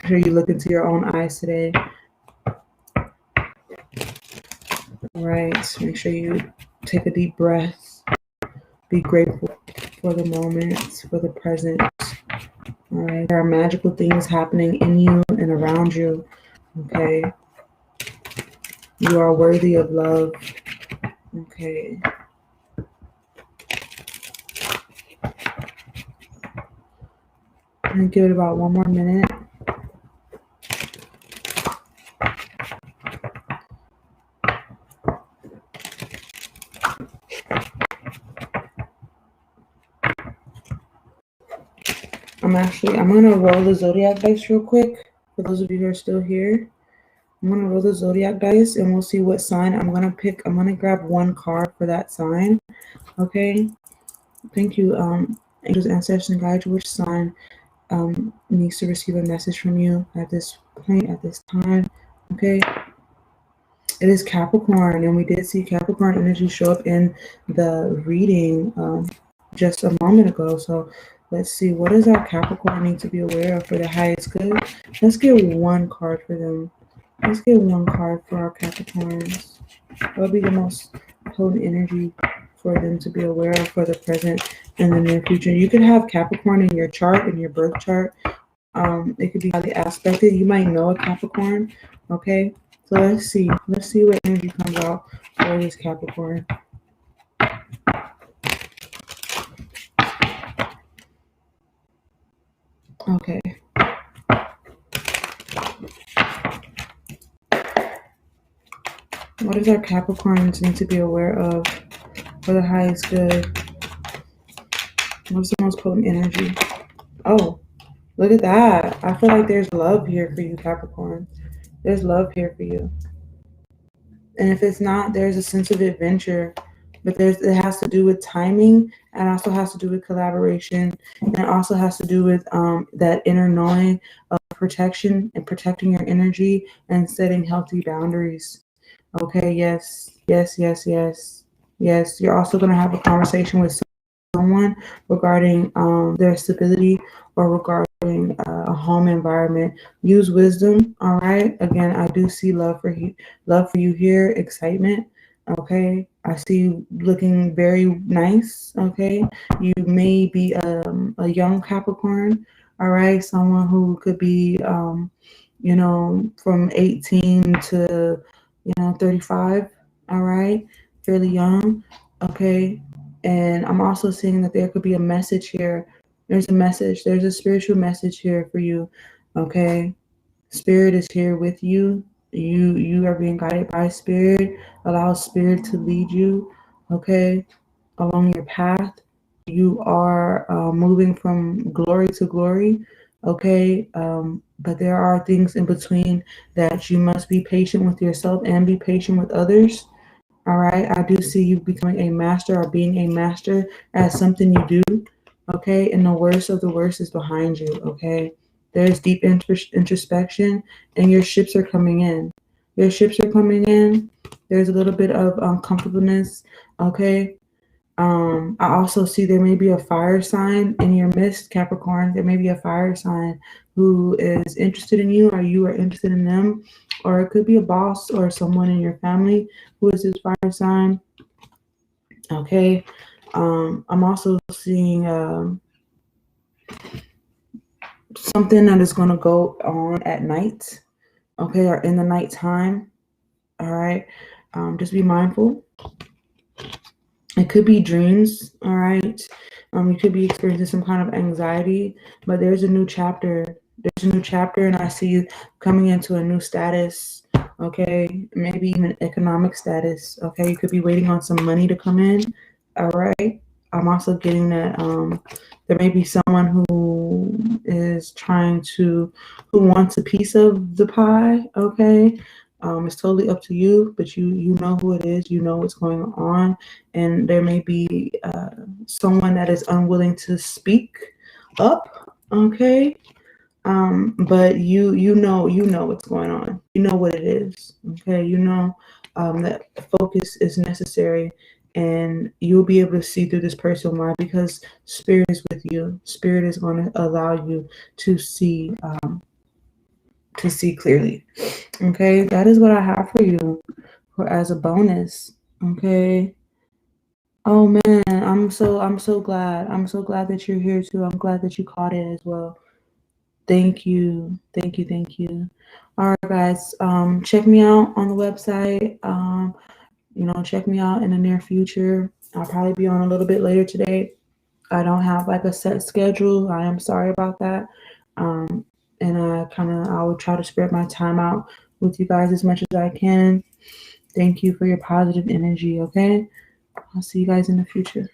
sure you look into your own eyes today. All right, make sure you take a deep breath. Be grateful for the moment, for the present. All right, there are magical things happening in you and around you. Okay, you are worthy of love. Okay. I'm gonna give it about 1 more minute. I'm gonna roll the zodiac dice real quick for those of you who are still here. I'm gonna roll the zodiac dice and we'll see what sign I'm gonna pick. I'm gonna grab 1 card for that sign. Okay. Thank you, angels, ancestors, and guides. Which sign needs to receive a message from you at this point, at this time? Okay. It is Capricorn, and we did see Capricorn energy show up in the reading just a moment ago. So let's see, what does our Capricorn need to be aware of for the highest good? Let's get 1 card for them. Let's get one card for our Capricorns. What would be the most potent energy for them to be aware of for the present and the near future? You could have Capricorn in your chart, in your birth chart. It could be highly aspected. You might know a Capricorn. Okay, so let's see. Let's see what energy comes out for this Capricorn. Okay. What does our Capricorns need to be aware of for the highest good? What's the most potent energy? Oh, look at that. I feel like there's love here for you, Capricorn. There's love here for you. And if it's not, there's a sense of adventure. But it has to do with timing, and also has to do with collaboration, and it also has to do with that inner knowing of protection and protecting your energy and setting healthy boundaries. Okay, yes, yes, yes, yes, yes. You're also going to have a conversation with someone regarding their stability or regarding a home environment. Use wisdom. All right. Again, I do see love for you here. Excitement. Okay. I see you looking very nice. Okay. You may be a young Capricorn. All right. Someone who could be, from 18 to, 35. All right. Fairly young. Okay. And I'm also seeing that there could be a message here. There's a message. There's a spiritual message here for you. Okay. Spirit is here with you. You are being guided by spirit. Allow spirit to lead you. Okay. Along your path. You are moving from glory to glory. Okay. But there are things in between that you must be patient with yourself and be patient with others. All right. I do see you becoming a master or being a master at something you do. Okay. And the worst of the worst is behind you. Okay. There's deep introspection, and your ships are coming in. Your ships are coming in. There's a little bit of uncomfortableness. Okay. I also see there may be a fire sign in your midst, Capricorn. There may be a fire sign who is interested in you, or you are interested in them, or it could be a boss or someone in your family who is this fire sign. Okay. I'm also seeing something that is going to go on at night. Okay, or in the nighttime. All right. Just be mindful. It could be dreams, all right? You could be experiencing some kind of anxiety, but there's a new chapter. There's a new chapter, and I see you coming into a new status, okay? Maybe even economic status, okay? You could be waiting on some money to come in, all right? I'm also getting that there may be someone who is who wants a piece of the pie, okay? It's totally up to you, but you know who it is, you know what's going on, and there may be someone that is unwilling to speak up, okay? But you know what's going on. You know what it is, okay? You know that focus is necessary, and you'll be able to see through this person. Why? Because spirit is with you. Spirit is going to allow you to see clearly. Okay, that is what I have for you as a bonus. Okay. Oh man, I'm so glad. I'm so glad that you're here too. I'm glad that you caught it as well. Thank you. Thank you. Thank you. All right, guys. Check me out on the website. Check me out in the near future. I'll probably be on a little bit later today. I don't have like a set schedule. I am sorry about that. And I will try to spread my time out with you guys as much as I can. Thank you for your positive energy, okay? I'll see you guys in the future.